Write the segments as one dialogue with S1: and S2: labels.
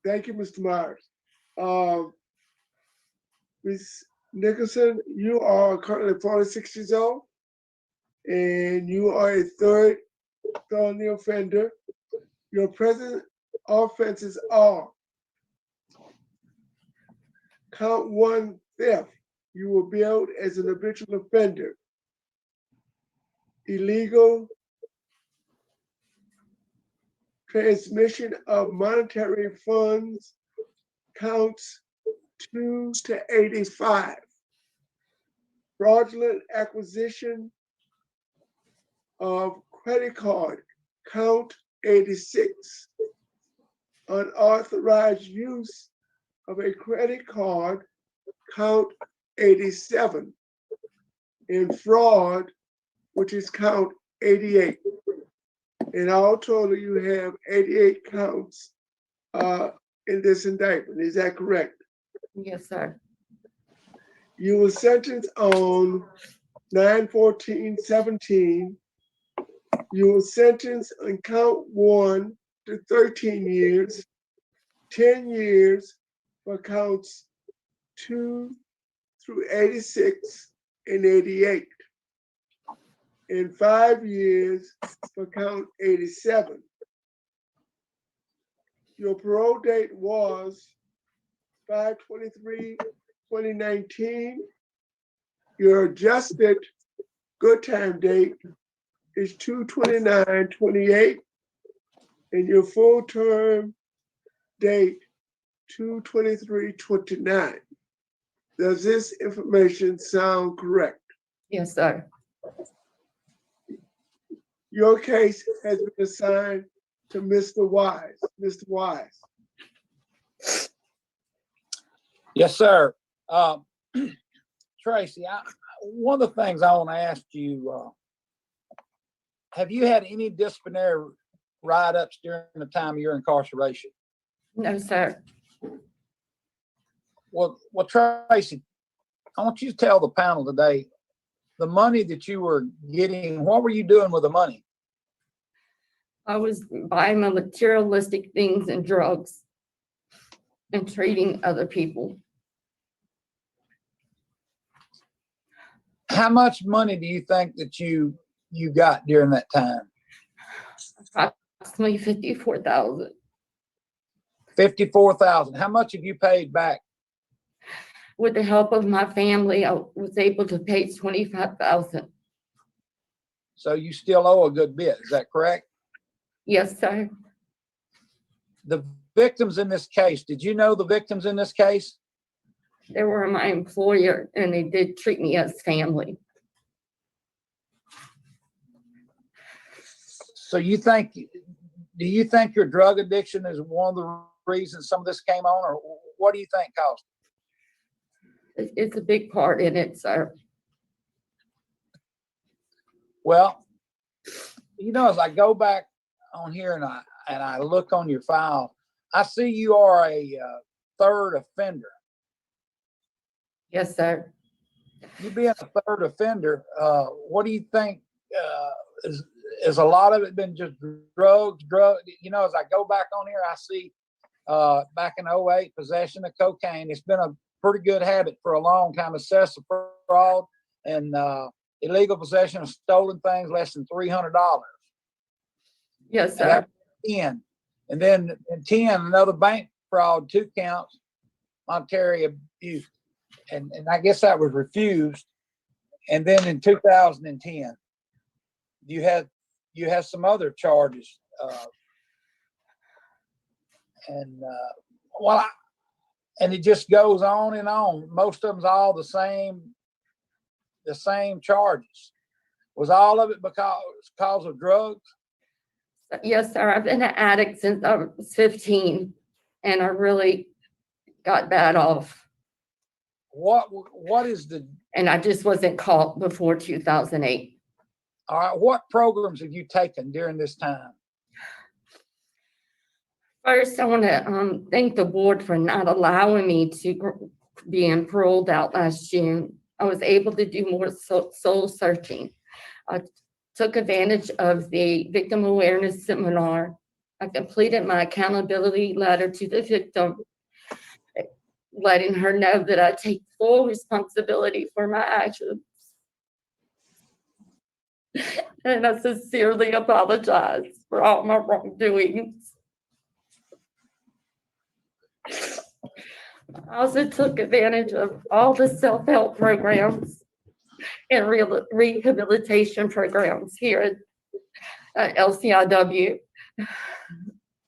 S1: Thank you, Mr. Myers. Ms. Nicholson, you are currently 46 years old, and you are a third felony offender. Your present offenses are count one, theft. You were billed as an habitual offender. Illegal transmission of monetary funds, counts 2 to 85. Fraudulent acquisition of credit card, count 86. Unauthorized use of a credit card, count 87. And fraud, which is count 88. In all total, you have 88 counts in this indictment. Is that correct?
S2: Yes, sir.
S1: You were sentenced on 9/14/17. You were sentenced on count one to 13 years, 10 years for counts 2 through 86 and 88, and 5 years for count 87. Your parole date was 5/23/2019. Your adjusted good time date is 2/29/28, and your full term date 2/23/29. Does this information sound correct?
S2: Yes, sir.
S1: Your case has been assigned to Mr. Wise. Mr. Wise.
S3: Yes, sir. Tracy, one of the things I want to ask you, have you had any disciplinary write-ups during the time of your incarceration?
S2: No, sir.
S3: Well, Tracy, I want you to tell the panel today, the money that you were getting, what were you doing with the money?
S2: I was buying my materialistic things and drugs and treating other people.
S3: How much money do you think that you got during that time?
S2: Approximately $54,000.
S3: 54,000. How much have you paid back?
S2: With the help of my family, I was able to pay $25,000.
S3: So you still owe a good bit. Is that correct?
S2: Yes, sir.
S3: The victims in this case, did you know the victims in this case?
S2: They were my employer, and they did treat me as family.
S3: So do you think your drug addiction is one of the reasons some of this came on, or what do you think caused it?
S2: It's a big part in it, sir.
S3: Well, as I go back on here and I look on your file, I see you are a third offender.
S2: Yes, sir.
S3: You being a third offender, what do you think? Is a lot of it been just drugs? As I go back on here, I see back in 2008, possession of cocaine. It's been a pretty good habit for a long time. Excessive fraud and illegal possession of stolen things less than $300.
S2: Yes, sir.
S3: 10. And then in 10, another bank fraud, 2 counts, monetary abuse. And I guess that was refused. And then in 2010, you had some other charges. And it just goes on and on. Most of them's all the same charges. Was all of it because of drugs?
S2: Yes, sir. I've been an addict since I was 15, and I really got bad off.
S3: What is the?
S2: And I just wasn't caught before 2008.
S3: All right. What programs have you taken during this time?
S2: First, I want to thank the board for not allowing me to be paroled out last June. I was able to do more soul searching. I took advantage of the victim awareness seminar. I completed my accountability letter to the victim, letting her know that I take full responsibility for my actions. And I sincerely apologize for all my wrongdoings. I also took advantage of all the self-help programs and rehabilitation programs here at LCIW.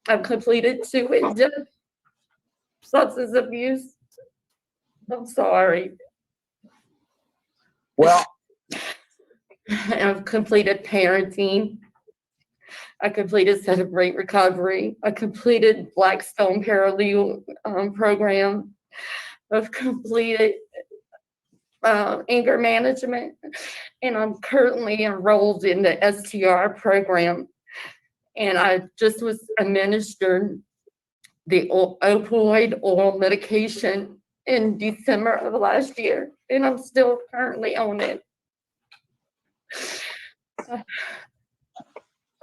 S2: I've completed 2 in-depth substance abuse. I'm sorry.
S3: Well,
S2: I've completed parenting. I completed Celebrate Recovery. I completed Blackstone Paralegal program. I've completed anger management, and I'm currently enrolled in the STR program. And I just was administered the opioid oral medication in December of last year, and I'm still currently on it.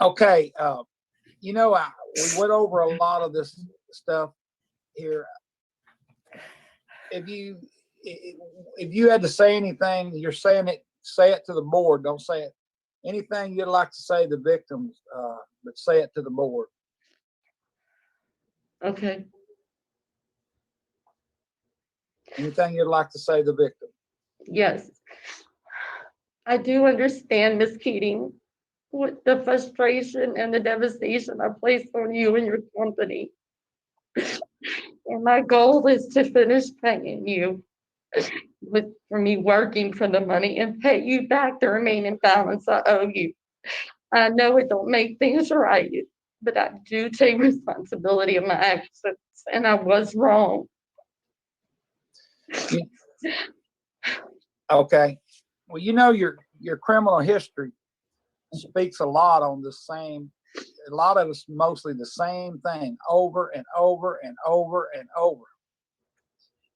S3: okay. We went over a lot of this stuff here. If you had to say anything, you're saying it, say it to the board. Don't say it. Anything you'd like to say to the victims, but say it to the board.
S2: Okay.
S3: Anything you'd like to say to the victim?
S2: Yes. I do understand, Ms. Keating, what the frustration and the devastation I placed on you and your company. And my goal is to finish paying you for me working for the money and pay you back the remaining balance I owe you. I know it don't make things right, but I do take responsibility of my actions, and I was wrong.
S3: Okay. Well, your criminal history speaks a lot on the same. A lot of it's mostly the same thing over and over and over and over.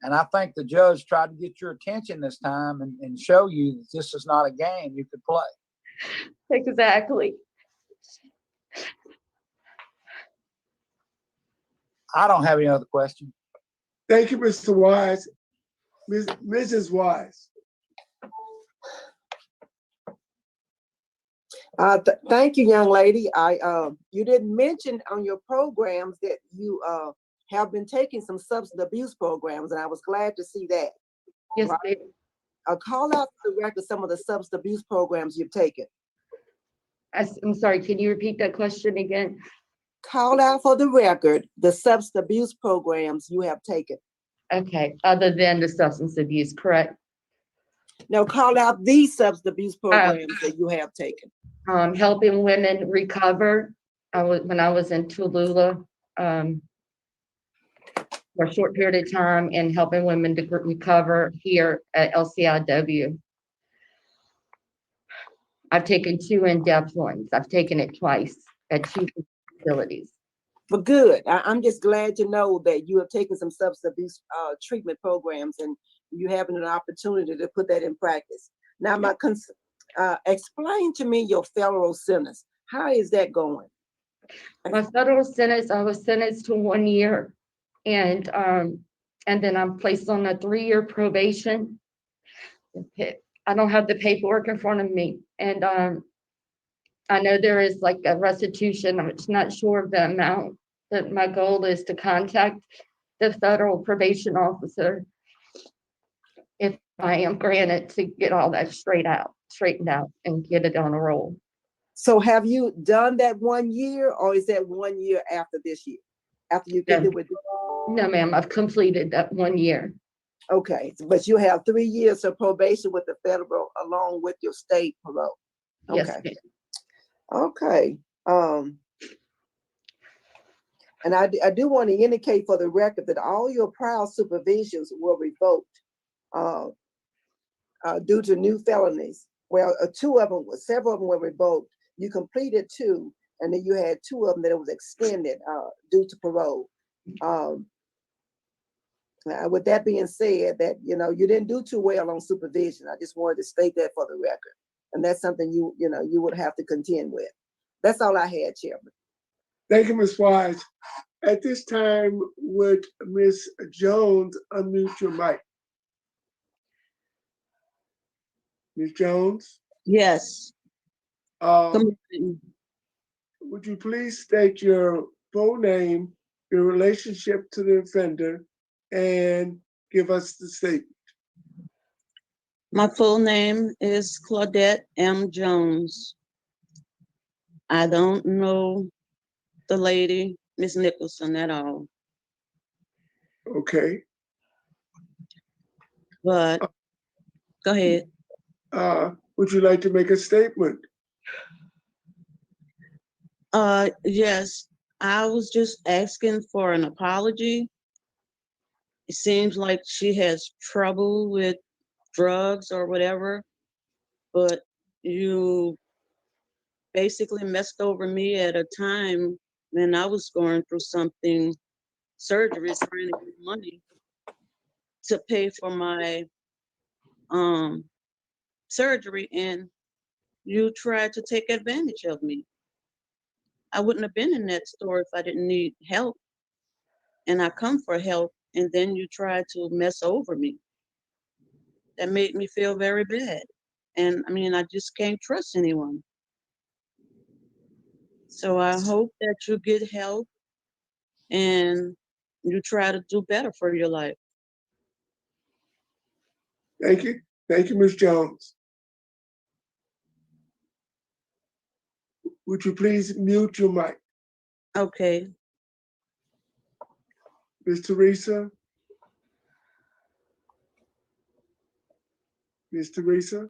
S3: And I think the judge tried to get your attention this time and show you that this is not a game you could play.
S2: Exactly.
S3: I don't have any other questions.
S1: Thank you, Mr. Wise. Mrs. Wise.
S4: Thank you, young lady. You didn't mention on your programs that you have been taking some substance abuse programs, and I was glad to see that.
S2: Yes,
S4: Right.
S2: ma'am.
S4: Call out for the record some of the substance abuse programs you've taken.
S2: I'm sorry, can you repeat that question again?
S4: Call out for the record the substance abuse programs you have taken.
S2: Okay, other than the substance abuse, correct?
S4: No, call out these substance abuse programs that you have taken.
S2: Helping women recover. When I was in Tallulah for a short period of time, and helping women to recover here at LCIW. I've taken 2 in-depth ones. I've taken it twice at 2 facilities.
S4: But good. I'm just glad to know that you have taken some substance abuse treatment programs, and you having an opportunity to put that in practice. Now, explain to me your federal sentence. How is that going?
S2: My federal sentence, I was sentenced to 1 year, and then I'm placed on a 3-year probation. I don't have the paperwork in front of me, and I know there is like a restitution. I'm just not sure of the amount, but my goal is to contact the federal probation officer if I am granted, to get all that straightened out and get it on a roll.
S4: So have you done that 1 year, or is that 1 year after this year? After you get it with?
S2: No, ma'am, I've completed that 1 year.
S4: Okay, but you have 3 years of probation with the federal along with your state parole.
S2: Yes,
S4: Okay.
S2: ma'am.
S4: Okay. And I do want to indicate for the record that all your prior supervisions were revoked due to new felonies. Well, several of them were revoked. You completed 2, and then you had 2 of them that was extended due to parole. With that being said, that you didn't do too well on supervision. I just wanted to state that for the record, and that's something you would have to contend with. That's all I had, Chairman.
S1: Thank you, Ms. Wise. At this time, would Ms. Jones unmute your mic? Ms. Jones,
S4: Yes.
S1: um,
S4: Come-
S1: would you please state your full name, your relationship to the offender, and give us the statement?
S5: My full name is Claudette M. Jones. I don't know the lady, Miss Nicholson, at all,
S1: Okay.
S5: but go ahead.
S1: Would you like to make a statement?
S5: Yes, I was just asking for an apology. It seems like she has trouble with drugs or whatever, but you basically messed over me at a time when I was going through something, surgery, trying to get money to pay for my surgery, and you tried to take advantage of me. I wouldn't have been in that store if I didn't need help, and I come for help, and then you tried to mess over me. That made me feel very bad. And I mean, I just can't trust anyone. So I hope that you get help and you try to do better for your life.
S1: Thank you. Thank you, Ms. Jones. Would you please mute your mic?
S5: Okay.
S1: Ms. Teresa? Ms. Teresa?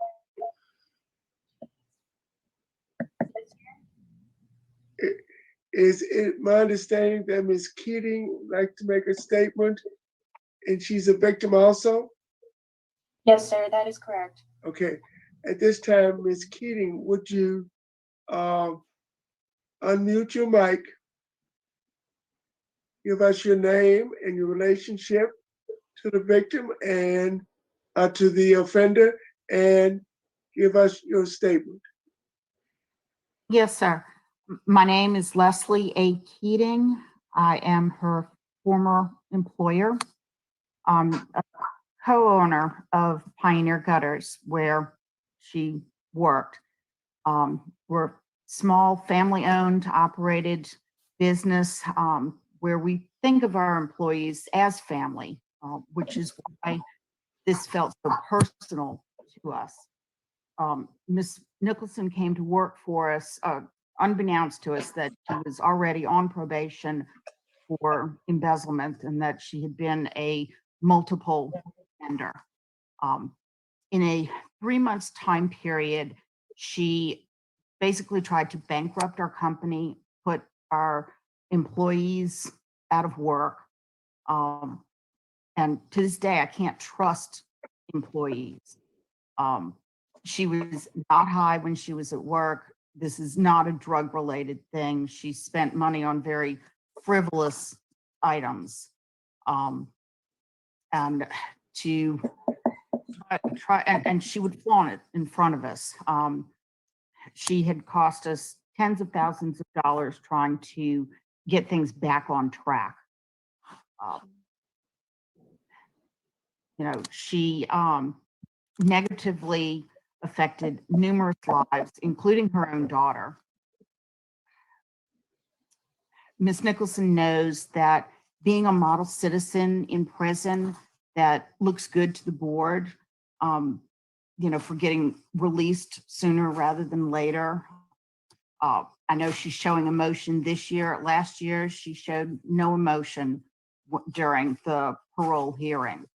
S1: Is it my understanding that Ms. Keating would like to make a statement and she's a victim also?
S6: Yes, sir, that is correct.
S1: Okay. At this time, Ms. Keating, would you unmute your mic? Give us your name and your relationship to the victim and to the offender, and give us your statement.
S6: Yes, sir. My name is Leslie A. Keating. I am her former employer. I'm a co-owner of Pioneer Gutters, where she worked. We're small, family-owned, operated business where we think of our employees as family, which is why this felt so personal to us. Ms. Nicholson came to work for us, unbeknownst to us that she was already on probation for embezzlement and that she had been a multiple offender. In a 3 months time period, she basically tried to bankrupt our company, put our employees out of work. And to this day, I can't trust employees. She was not high when she was at work. This is not a drug-related thing. She spent money on very frivolous items. And to try and she would flaunt it in front of us. She had cost us tens of thousands of dollars trying to get things back on track. She negatively affected numerous lives, including her own daughter. Ms. Nicholson knows that being a model citizen in prison that looks good to the board, for getting released sooner rather than later. I know she's showing emotion this year. Last year, she showed no emotion during the parole hearing.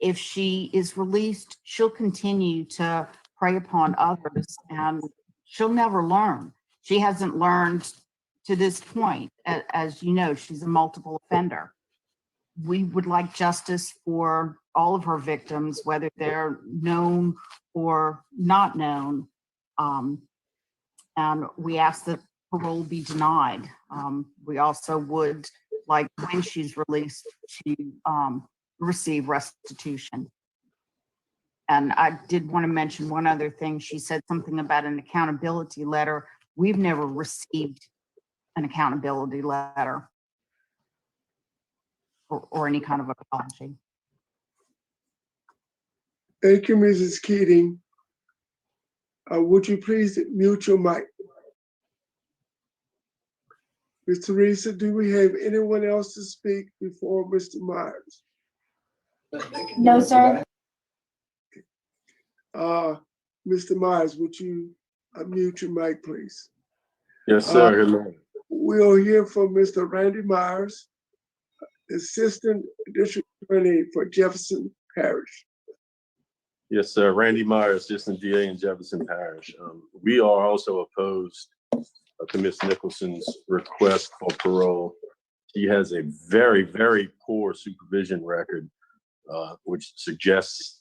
S6: If she is released, she'll continue to prey upon others and she'll never learn. She hasn't learned to this point. As you know, she's a multiple offender. We would like justice for all of her victims, whether they're known or not known. And we ask that parole be denied. We also would like, when she's released, to receive restitution. And I did want to mention one other thing. She said something about an accountability letter. We've never received an accountability letter or any kind of apology.
S1: Thank you, Mrs. Keating. Would you please mute your mic? Ms. Teresa, do we have anyone else to speak before Mr. Myers?
S7: No, sir.
S1: Mr. Myers, would you mute your mic, please?
S8: Yes, sir. Hello.
S1: We'll hear from Mr. Randy Myers, Assistant District Attorney for Jefferson Parish.
S8: Yes, sir. Randy Myers, Assistant DA in Jefferson Parish. We are also opposed to Ms. Nicholson's request for parole. She has a very, very poor supervision record, which suggests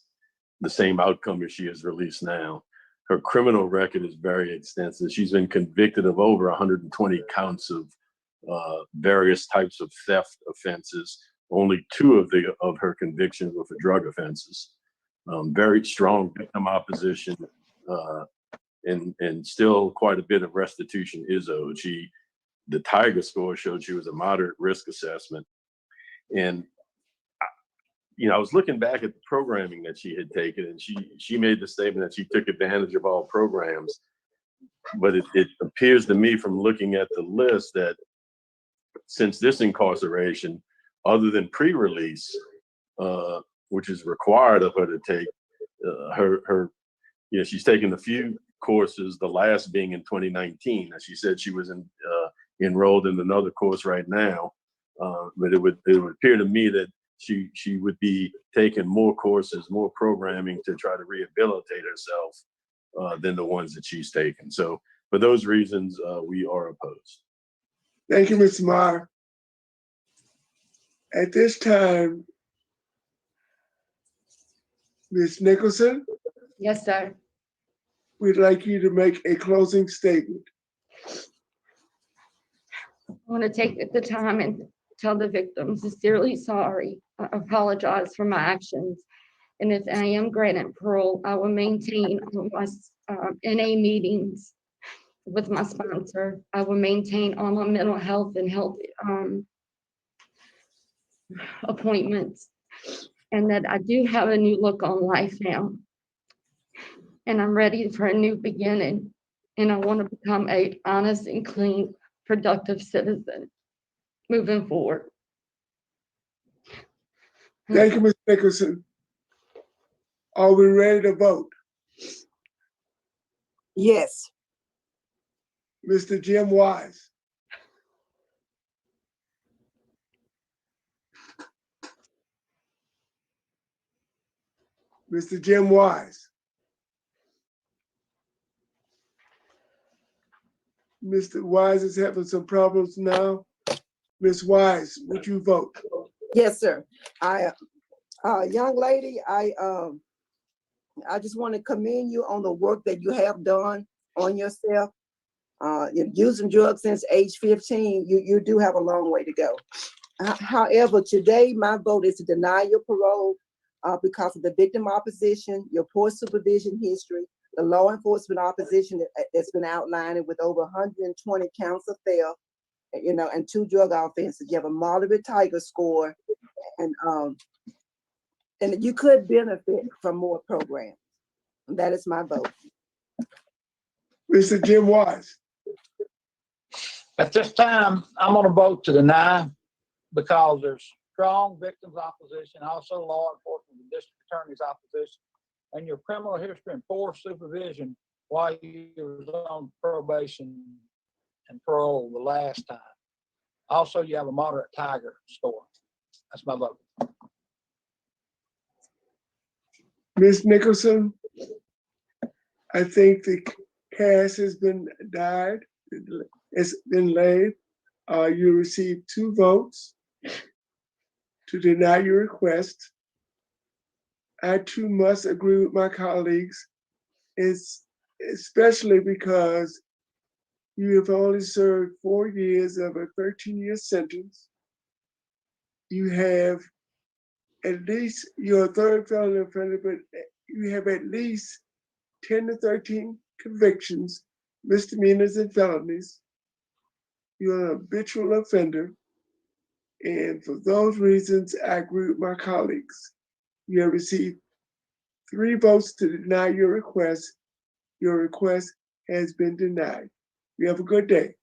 S8: the same outcome as she is released now. Her criminal record is very extensive. She's been convicted of over 120 counts of various types of theft offenses. Only 2 of her convictions were for drug offenses. Very strong victim opposition, and still quite a bit of restitution is owed. The Tiger score showed she was a moderate risk assessment. And I was looking back at the programming that she had taken, and she made the statement that she took advantage of all programs. But it appears to me from looking at the list that since this incarceration, other than pre-release, which is required of her to take, she's taken a few courses, the last being in 2019. As she said, she was enrolled in another course right now, but it would appear to me that she would be taking more courses, more programming to try to rehabilitate herself than the ones that she's taken. So for those reasons, we are opposed.
S1: Thank you, Mr. Meyer. At this time, Ms. Nicholson,
S2: Yes, sir.
S1: we'd like you to make a closing statement.
S2: I want to take the time and tell the victim sincerely sorry. I apologize for my actions. And if I am granted parole, I will maintain all my NA meetings with my sponsor. I will maintain all my mental health and health appointments. And that I do have a new look on life now. And I'm ready for a new beginning. And I want to become an honest and clean, productive citizen moving forward.
S1: Thank you, Ms. Nicholson. Are we ready to vote?
S4: Yes.
S1: Mr. Jim Wise. Mr. Jim Wise. Mr. Wise is having some problems now. Ms. Wise, would you vote?
S4: Yes, sir. Young lady, I just want to commend you on the work that you have done on yourself. You're using drugs since age 15. You do have a long way to go. However, today my vote is to deny your parole because of the victim opposition, your poor supervision history, the law enforcement opposition that's been outlined with over 120 counts of theft, and 2 drug offenses. You have a moderate Tiger score, and you could benefit from more programs. And that is my vote.
S1: Mr. Jim Wise.
S3: At this time, I'm going to vote to deny because there's strong victims opposition, also law enforcement and district attorney's opposition, and your criminal history and poor supervision while you was on probation and parole the last time. Also, you have a moderate Tiger score. That's my vote.
S1: Ms. Nicholson, I think the cast has been dyed. It's been laid. You received 2 votes to deny your request. I too must agree with my colleagues. It's especially because you have only served 4 years of a 13-year sentence. You have at least your 3rd felony offender, but you have at least 10 to 13 convictions, misdemeanors and felonies. You're an habitual offender, and for those reasons, I agree with my colleagues. You have received 3 votes to deny your request. Your request has been denied. You have a good day.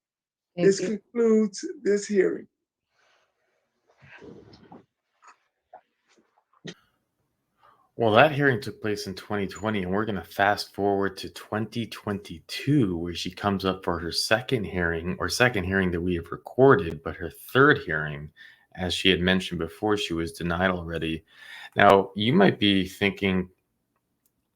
S2: Thank
S1: This
S2: you.
S1: concludes this hearing.
S9: Well, that hearing took place in 2020, and we're going to fast forward to 2022, where she comes up for her second hearing that we have recorded, but her third hearing, as she had mentioned before, she was denied already. Now, you might be thinking,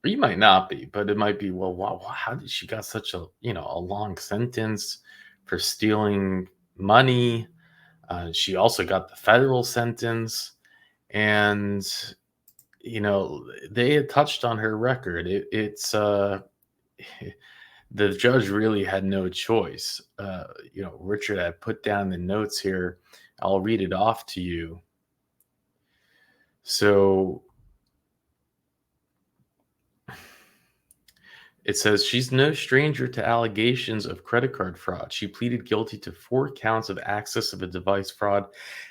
S9: or you might not be, but it might be, well, wow, how did she got such a long sentence for stealing money? She also got the federal sentence, and they had touched on her record. It's the judge really had no choice. Richard, I put down the notes here. I'll read it off to you. So it says she's no stranger to allegations of credit card fraud. She pleaded guilty to 4 counts of access of a device fraud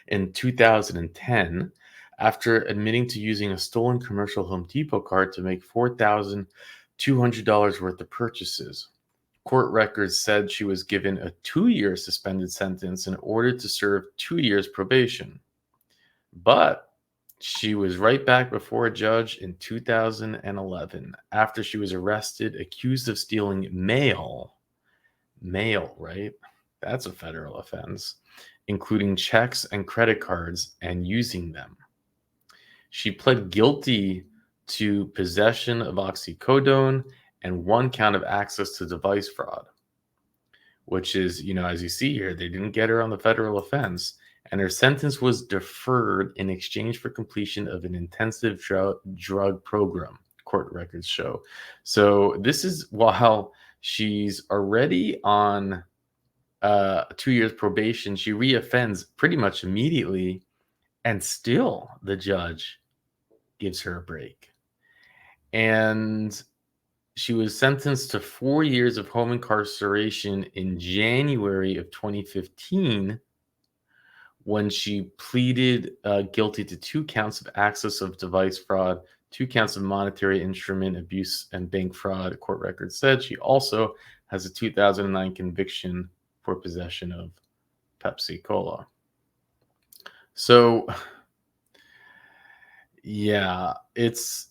S9: in 2010 after admitting to using a stolen commercial Home Depot card to make $4,200 worth of purchases. Court records said she was given a 2-year suspended sentence in order to serve 2 years probation. But she was right back before a judge in 2011 after she was arrested, accused of stealing mail. Mail, right? That's a federal offense, including checks and credit cards, and using them. She pled guilty to possession of oxycodone and 1 count of access to device fraud, which is, as you see here, they didn't get her on the federal offense, and her sentence was deferred in exchange for completion of an intensive drug program, court records show. So this is while she's already on 2 years probation, she reoffends pretty much immediately, and still the judge gives her a break. And she was sentenced to 4 years of home incarceration in January of 2015 when she pleaded guilty to 2 counts of access of device fraud, 2 counts of monetary instrument abuse and bank fraud. Court records said she also has a 2009 conviction for possession of Pepsi Cola. So, yeah, it's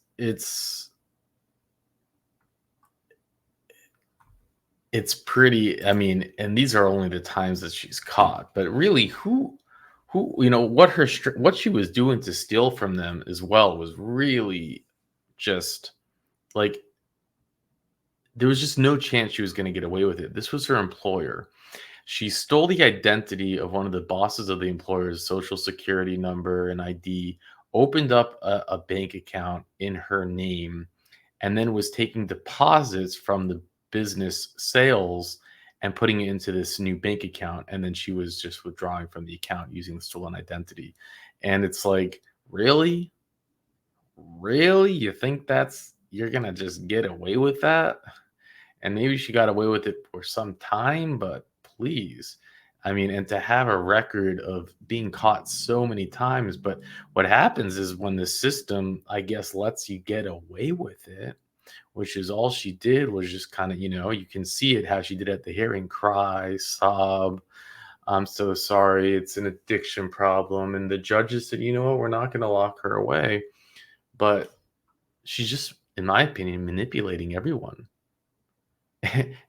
S9: pretty, and these are only the times that she's caught, but really who what she was doing to steal from them as well was really just like, there was just no chance she was going to get away with it. This was her employer. She stole the identity of one of the bosses of the employer's social security number and ID, opened up a bank account in her name, and then was taking deposits from the business sales and putting it into this new bank account. And then she was just withdrawing from the account using the stolen identity. And it's like, really? Really? You think you're going to just get away with that? And maybe she got away with it for some time, but please. And to have a record of being caught so many times. But what happens is when the system, I guess, lets you get away with it, which is all she did, was just kind of, you can see it how she did at the hearing: cry, sob, I'm so sorry, it's an addiction problem. And the judges said, what, we're not going to lock her away. But she's just, in my opinion, manipulating everyone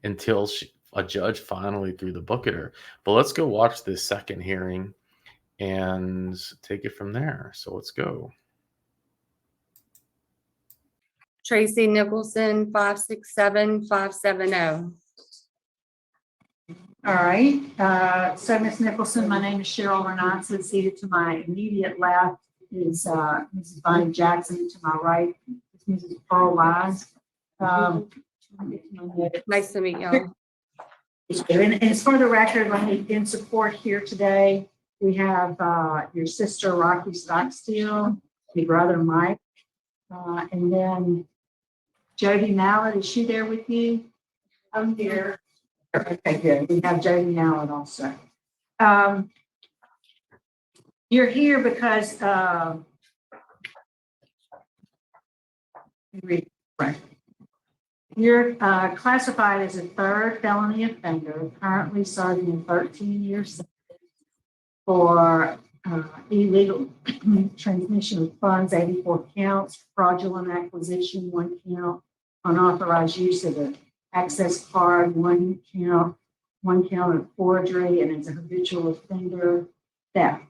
S9: until a judge finally threw the book at her. But let's go watch this second hearing and take it from there. So let's go.
S2: Tracy Nicholson, 567-570.
S10: All right, so Ms. Nicholson, my name is Cheryl Renanson. Seated to my immediate left is Mrs. Bonnie Jackson. To my right is Mrs. Pearl Wise.
S2: Nice to meet y'all.
S10: And as for the record, let me in support here today, we have your sister Rocky Stockstill, your brother Mike, and then Jody Mallett. Is she there with you? I'm here. Okay, good. We have Jody Mallett also. You're here because, right. You're classified as a third felony offender, currently serving a 13-year sentence for illegal transmission of funds, 84 counts, fraudulent acquisition, 1 count, unauthorized use of an access card, 1 count, 1 count of forgery, and as a habitual offender, theft.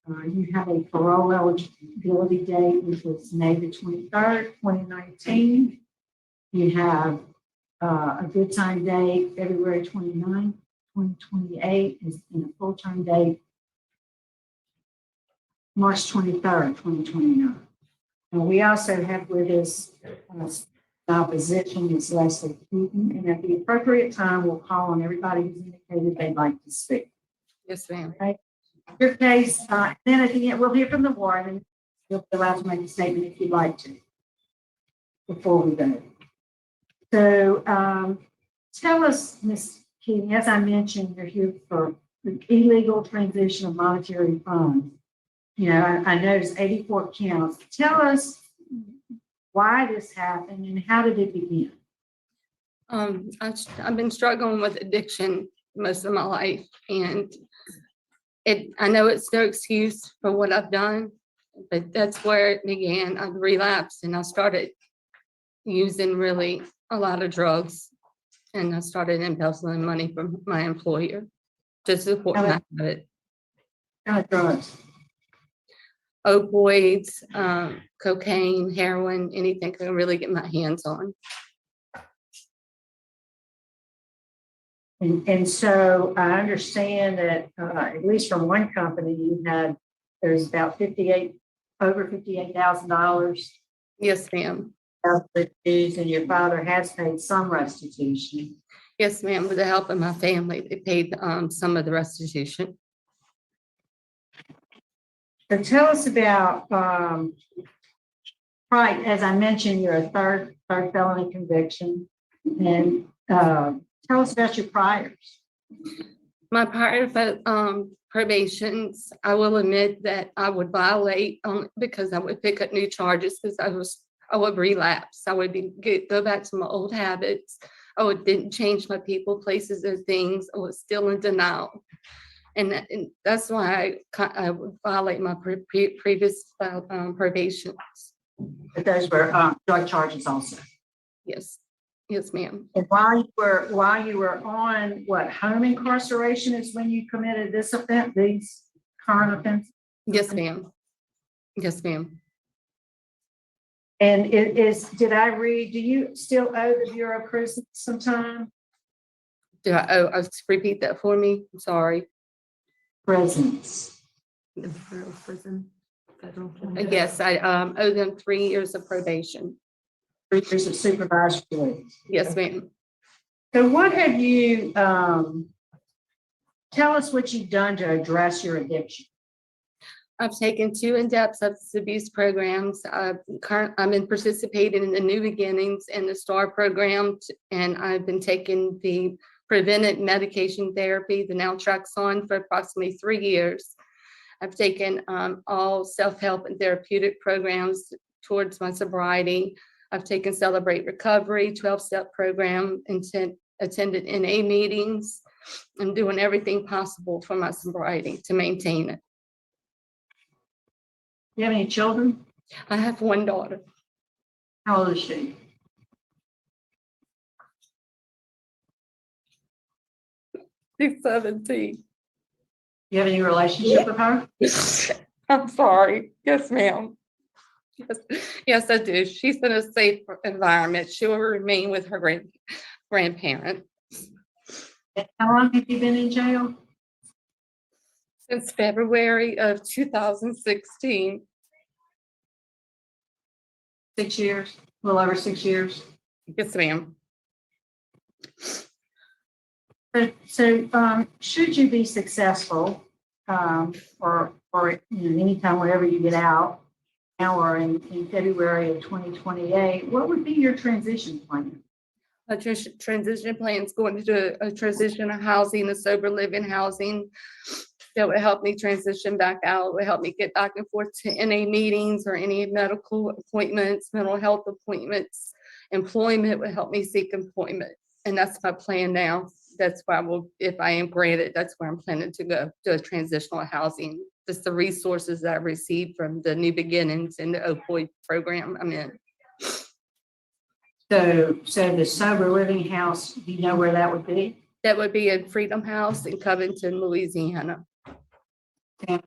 S10: You have a parole eligibility date, which was May the 23rd, 2019. You have a good time date, February 29th, 2028, and a full-time date, March 23rd, 2029. And we also have with us opposition is Leslie Keaton, and at the appropriate time, we'll call on everybody who's indicated they'd like to speak.
S2: Yes, ma'am.
S10: Your case, then at the end, we'll hear from the warden. You'll be allowed to make a statement if you'd like to before we go. So tell us, Ms. Keating, as I mentioned, you're here for the illegal transition of monetary funds. You know, I noticed 84 counts. Tell us why this happened and how did it begin?
S2: I've been struggling with addiction most of my life, and I know it's no excuse for what I've done, but that's where it began. I relapsed and I started using really a lot of drugs, and I started embezzling money from my employer to support my habit.
S10: Kind of drugs.
S2: Opioids, cocaine, heroin, anything I can really get my hands on.
S10: And so I understand that at least from one company, there's about over $58,000.
S2: Yes, ma'am.
S10: And your father has paid some restitution.
S2: Yes, ma'am. With the help of my family, they paid some of the restitution.
S10: So tell us about, right, as I mentioned, you're a third felony conviction. And tell us about your priors.
S2: My prior probations, I will admit that I would violate because I would pick up new charges because I would relapse. I would go back to my old habits. Didn't change my people, places, or things. I was still in denial. And that's why I would violate my previous probations.
S10: But those were drug charges also.
S2: Yes. Yes, ma'am.
S10: And while you were on home incarceration is when you committed this offense, these current offenses?
S2: Yes, ma'am. Yes, ma'am.
S10: And did I read, do you still owe the Bureau of Prisons some time?
S2: Repeat that for me. I'm sorry.
S10: Prisons.
S2: The Bureau of Prison. Federal. Yes, I owe them 3 years of probation.
S10: 3 years of supervised release.
S2: Yes, ma'am.
S10: So what have you, tell us what you've done to address your addiction.
S2: I've taken 2 in-depth substance abuse programs. I've been participating in the New Beginnings and the STAR program, and I've been taking the preventive medication therapy, the naltrexone, for approximately 3 years. I've taken all self-help and therapeutic programs towards my sobriety. I've taken Celebrate Recovery, 12-step program, and attended NA meetings. I'm doing everything possible for my sobriety to maintain it.
S10: Do you have any children?
S2: I have 1 daughter.
S10: How old is she?
S2: She's 17.
S10: You have any relationship with her?
S2: I'm sorry. Yes, ma'am. Yes, I do. She's in a safe environment. She will remain with her grandparent.
S10: How long have you been in jail?
S2: Since February of 2016.
S10: 6 years, a little over 6 years.
S2: Yes, ma'am.
S10: So should you be successful, or anytime whenever you get out, now or in February of 2028, what would be your transition plan?
S2: A transition plan is going to a transition of housing, a sober living housing that would help me transition back out, would help me get back and forth to any meetings or any medical appointments, mental health appointments. Employment would help me seek employment. And that's my plan now. That's why if I am granted, that's where I'm planning to go to a transitional housing. Just the resources that I received from the New Beginnings and the opioid program I'm in.
S10: So the sober living house, do you know where that would be?
S2: That would be a Freedom House in Covington, Louisiana.
S10: And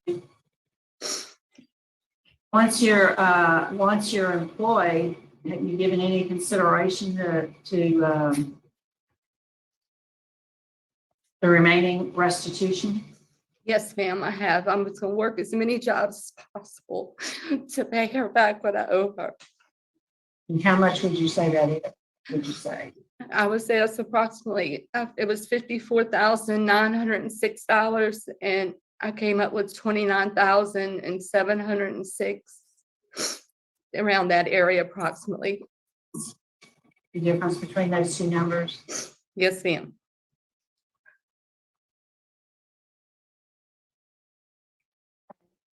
S10: once you're employed, have you given any consideration to the remaining restitution?
S2: Yes, ma'am, I have. I'm just gonna work as many jobs as possible to pay her back what I owe her.
S10: And how much would you say that is? Would you say?
S2: I would say it's approximately, it was $54,906, and I came up with $29,706, around that area approximately.
S10: The difference between those two numbers?
S2: Yes, ma'am.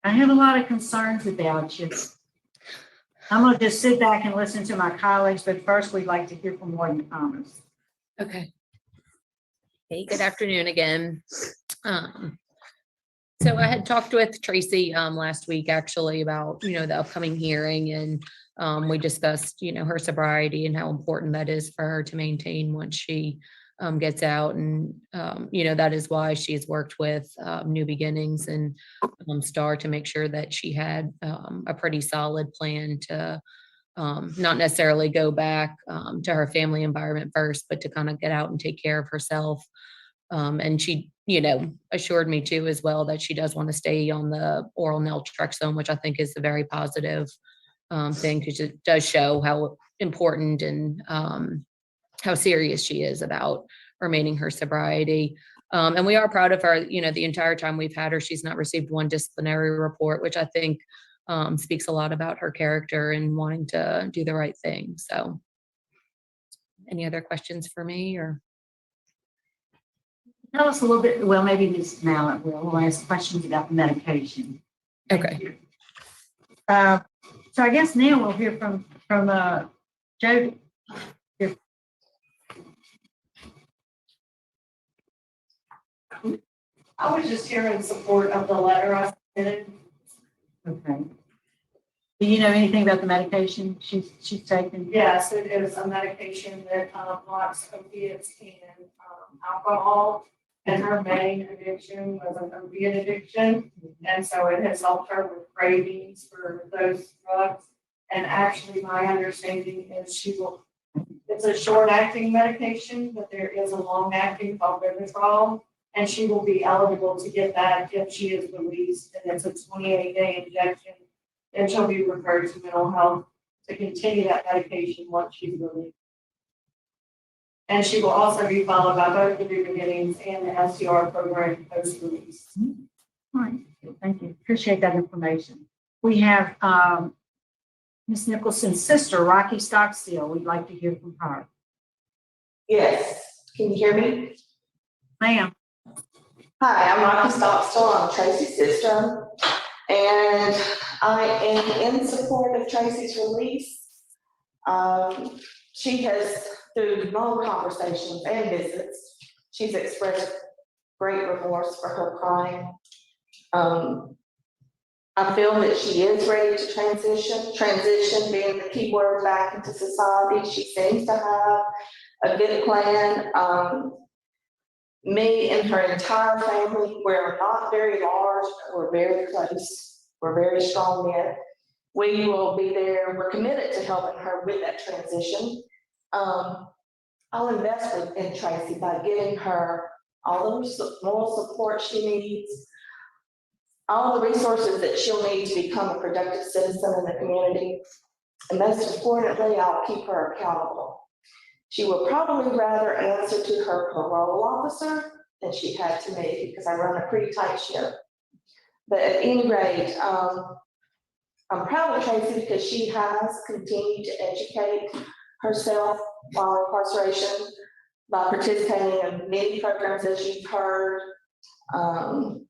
S10: I have a lot of concerns about you. I'm going to just sit back and listen to my colleagues, but first we'd like to hear from Warden Thomas.
S2: Okay.
S11: Hey, good afternoon again. So I had talked with Tracy last week actually about, the upcoming hearing, and we discussed, her sobriety and how important that is for her to maintain once she gets out. And, that is why she has worked with New Beginnings and STAR to make sure that she had a pretty solid plan to not necessarily go back to her family environment first, but to kind of get out and take care of herself. And she, assured me too as well that she does want to stay on the oral naltrexone, which I think is a very positive thing, because it does show how important and how serious she is about remaining her sobriety. And we are proud of her. The entire time we've had her, she's not received one disciplinary report, which I think speaks a lot about her character and wanting to do the right thing. So any other questions for me, or?
S10: Tell us a little bit, well, maybe Ms. Mallett will ask questions about the medication.
S11: Okay.
S10: So I guess now we'll hear from Jody.
S12: I was just here in support of the letter I submitted.
S10: Okay. Do you know anything about the medication she's taken?
S12: Yes, it is a medication that blocks opiates and alcohol. And her main addiction was an opiate addiction. And so it has helped her with cravings for those drugs. And actually, my understanding is it's a short-acting medication, but there is a long-acting called Vivitrol. And she will be eligible to get that if she is released. And it's a 28-day injection. Then she'll be referred to mental health to continue that medication once she's released. And she will also be followed by both the New Beginnings and the STR program post-release.
S10: All right, thank you. Appreciate that information. We have Ms. Nicholson's sister, Rocky Stockstill. We'd like to hear from her.
S13: Yes, can you hear me?
S10: Ma'am.
S13: Hi, I'm Rocky Stockstill. I'm Tracy's sister, and I am in support of Tracy's release. She has, through long conversations and visits, she's expressed great remorse for her crime. I feel that she is ready to transition being the key word back into society. She seems to have a good plan. Me and her entire family, we're not very large, but we're very close. We're very strong knit. We will be there. We're committed to helping her with that transition. I'll invest in Tracy by giving her all the moral support she needs, all the resources that she'll need to become a productive citizen in the community. And most importantly, I'll keep her accountable. She will probably rather answer to her parole officer than she had to me, because I run a pretty tight ship. But at any rate, I'm proud of Tracy because she has continued to educate herself while incarceration by participating in many programs, as you've heard,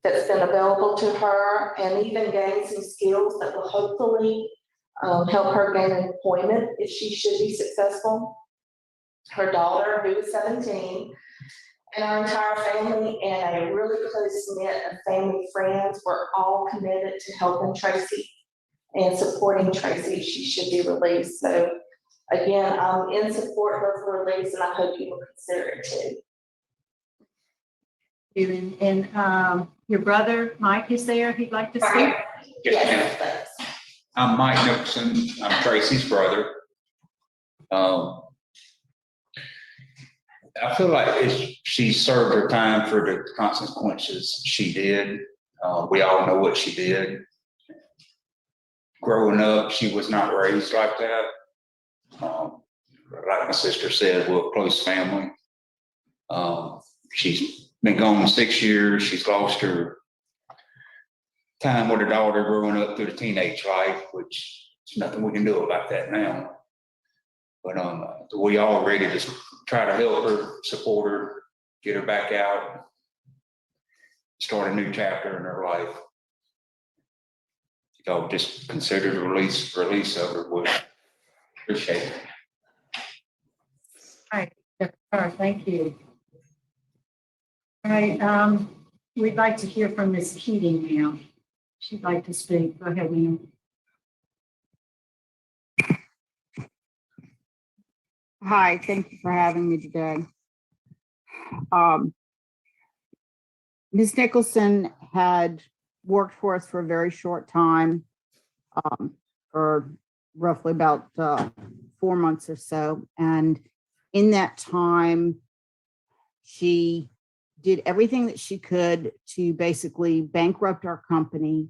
S13: that's been available to her, and even gain some skills that will hopefully help her gain employment if she should be successful. Her daughter, who is 17, and our entire family and a really close knit of family friends were all committed to helping Tracy and supporting Tracy. She should be released. So again, I'm in support of her release, and I hope you will consider it too.
S10: And your brother, Mike, is there? He'd like to speak?
S13: Yes, thanks.
S14: I'm Mike Nicholson. I'm Tracy's brother. I feel like she served her time for the consequences she did. We all know what she did. Growing up, she was not raised like that. Like my sister said, we're a close family. She's been gone 6 years. She's lost her time with her daughter growing up through the teenage life, which there's nothing we can do about that now. But we all ready to try to help her, support her, get her back out, start a new chapter in her life. So just consider the release of her. We appreciate it.
S10: All right, thank you. All right, we'd like to hear from Ms. Keating now. She'd like to speak. Go ahead, ma'am.
S6: Hi, thank you for having me today. Ms. Nicholson had worked for us for a very short time, for roughly about 4 months or so. And in that time, she did everything that she could to basically bankrupt our company,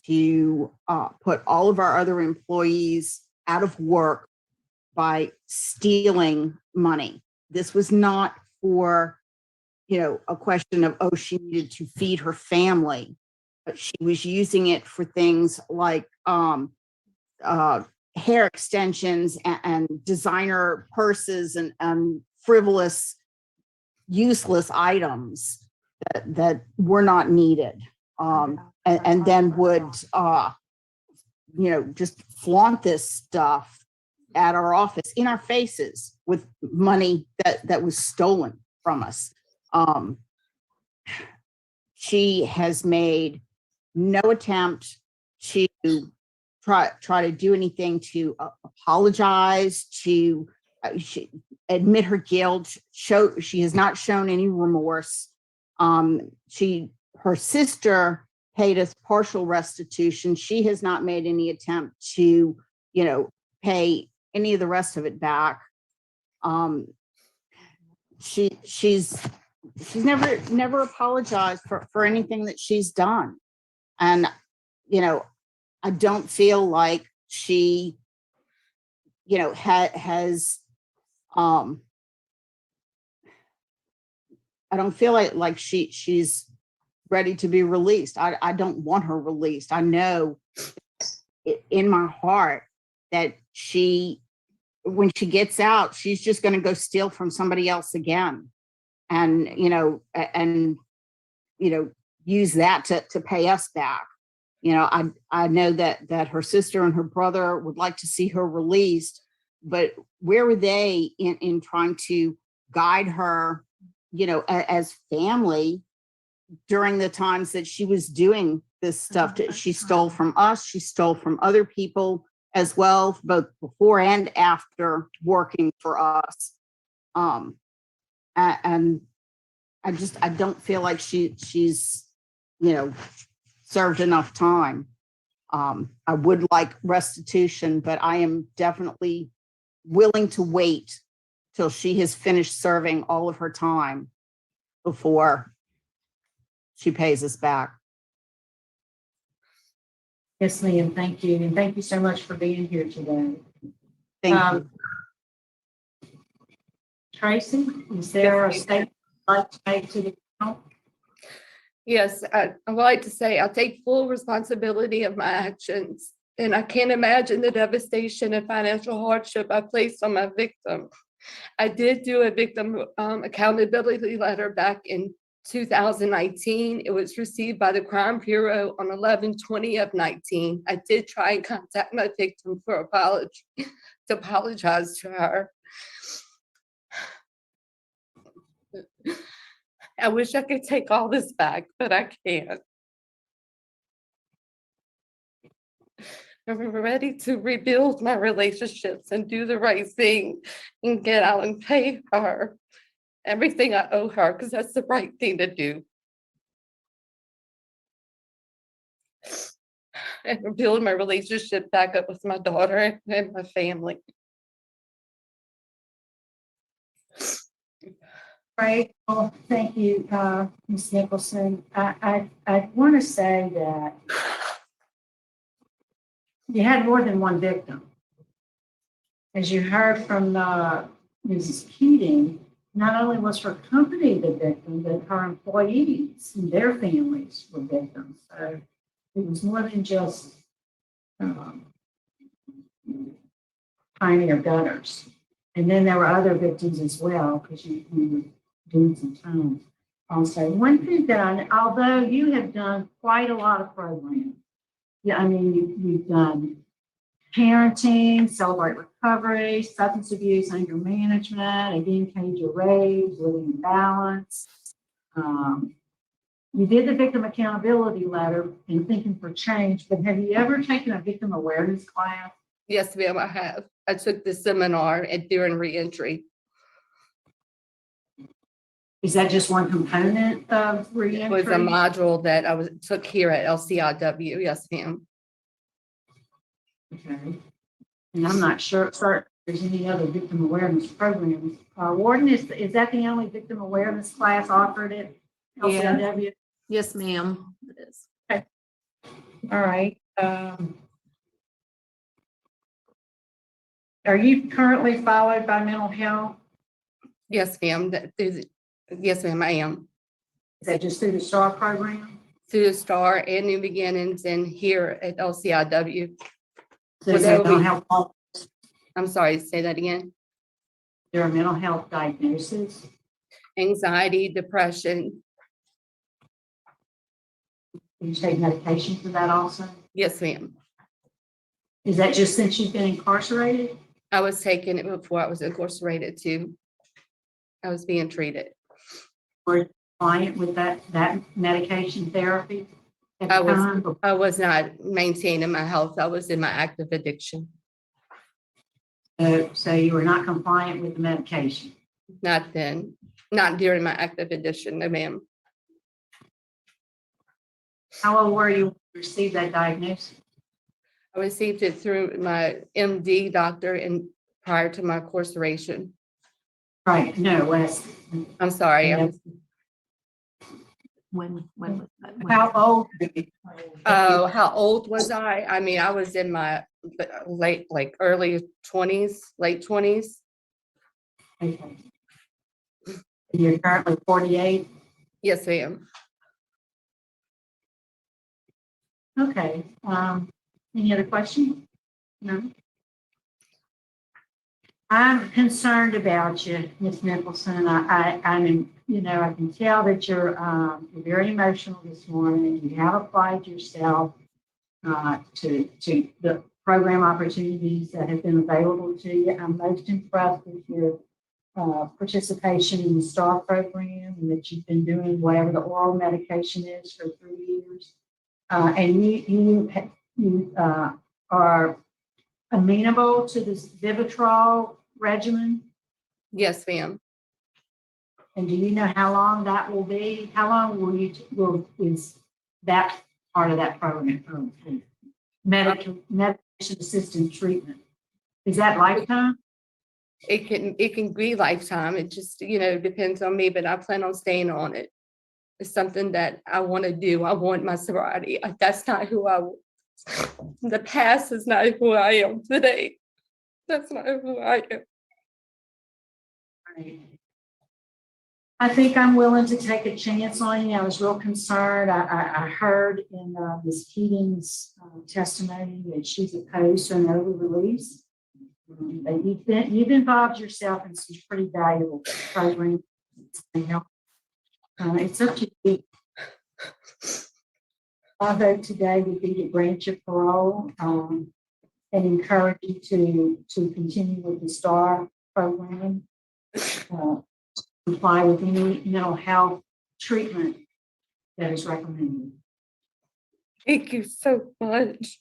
S6: to put all of our other employees out of work by stealing money. This was not for, a question of, oh, she needed to feed her family, but she was using it for things like hair extensions and designer purses and frivolous, useless items that were not needed. And then would, just flaunt this stuff at our office in our faces with money that was stolen from us. She has made no attempt to try to do anything to apologize, to admit her guilt. She has not shown any remorse. Her sister paid us partial restitution. She has not made any attempt to, pay any of the rest of it back. She's never apologized for anything that she's done. And, I don't feel like she, has, I don't feel like she's ready to be released. I don't want her released. I know in my heart that when she gets out, she's just going to go steal from somebody else again. And, use that to pay us back. I know that her sister and her brother would like to see her released, but where were they in trying to guide her, as family during the times that she was doing this stuff? She stole from us. She stole from other people as well, both before and after working for us. And I don't feel like she's, served enough time. I would like restitution, but I am definitely willing to wait till she has finished serving all of her time before she pays us back.
S10: Yes, Liam, thank you. And thank you so much for being here today.
S6: Thank you.
S10: Tracy, is there a statement you'd like to make to the council?
S2: Yes, I would like to say I take full responsibility of my actions, and I can't imagine the devastation and financial hardship I placed on my victim. I did do a victim accountability letter back in 2019. It was received by the Crime Bureau on 11/20 of 19. I did try and contact my victim for apology, to apologize to her. I wish I could take all this back, but I can't. I'm ready to rebuild my relationships and do the right thing and get out and pay her everything I owe her, because that's the right thing to do. And rebuild my relationship back up with my daughter and my family.
S10: Right, well, thank you, Ms. Nicholson. I want to say that you had more than one victim. As you heard from Mrs. Keating, not only was her company the victim, but her employees and their families were victims. So it was more than just Pioneer Gutters. And then there were other victims as well, because you were doing some time. Also, one thing that although you have done quite a lot of programs, yeah, I mean, you've done parenting, celebrate recovery, substance abuse, anger management, again, cage your rage, living in balance. You did the victim accountability letter and thinking for change, but have you ever taken a victim awareness class?
S2: Yes, ma'am, I have. I took the seminar during reentry.
S10: Is that just one component of
S2: It was a
S10: reentry?
S2: module that I took here at LCIW. Yes, ma'am.
S10: Okay. And I'm not sure if there's any other victim awareness programs. Warden, is that the only victim awareness class offered at LCIW?
S11: Yes, ma'am. It is.
S10: Okay. All right. Are you currently followed by mental health?
S2: Yes, ma'am. Yes, ma'am, I am.
S10: Is that just through the STAR program?
S2: Through the STAR and New Beginnings and here at LCIW.
S10: So is that mental health?
S2: I'm sorry, say that again.
S10: There are mental health diagnoses?
S2: Anxiety, depression.
S10: You take medication for that also?
S2: Yes, ma'am.
S10: Is that just since you've been incarcerated?
S2: I was taking it before I was incarcerated too. I was being treated.
S10: Were you compliant with that medication therapy?
S2: I was not maintaining my health. I was in my active addiction.
S10: So you were not compliant with the medication?
S2: Not then, not during my active addiction, no ma'am.
S10: How old were you when you received that diagnosis?
S2: I received it through my MD doctor and prior to my incarceration.
S10: Right, no, Wes.
S2: I'm sorry.
S11: When was that?
S10: How old?
S2: Oh, how old was I? I mean, I was in my early 20s, late 20s.
S10: Okay. You're currently 48?
S2: Yes, ma'am.
S10: Okay. Any other questions? No? I'm concerned about you, Ms. Nicholson. I'm, I can tell that you're very emotional this morning. You have applied yourself to the program opportunities that have been available to you. I'm most impressed with your participation in the STAR program and that you've been doing whatever the oral medication is for 3 years. And you are amenable to this Vivitrol regimen?
S2: Yes, ma'am.
S10: And do you know how long that will be? How long is that part of that program? Medication assisted treatment. Is that lifetime?
S2: It can be lifetime. It just, depends on me, but I plan on staying on it. It's something that I want to do. I want my sobriety. That's not who I was. The past is not who I am today. That's not who I am.
S10: Right. I think I'm willing to take a chance on you. I was real concerned. I heard in Ms. Keating's testimony that she's opposed to an early release. But you've involved yourself in some pretty valuable programs. You know, it's up to you. My vote today would be to grant your parole, and encourage you to continue with the STAR program. Comply with any mental health treatment that is recommended.
S2: Thank you so much.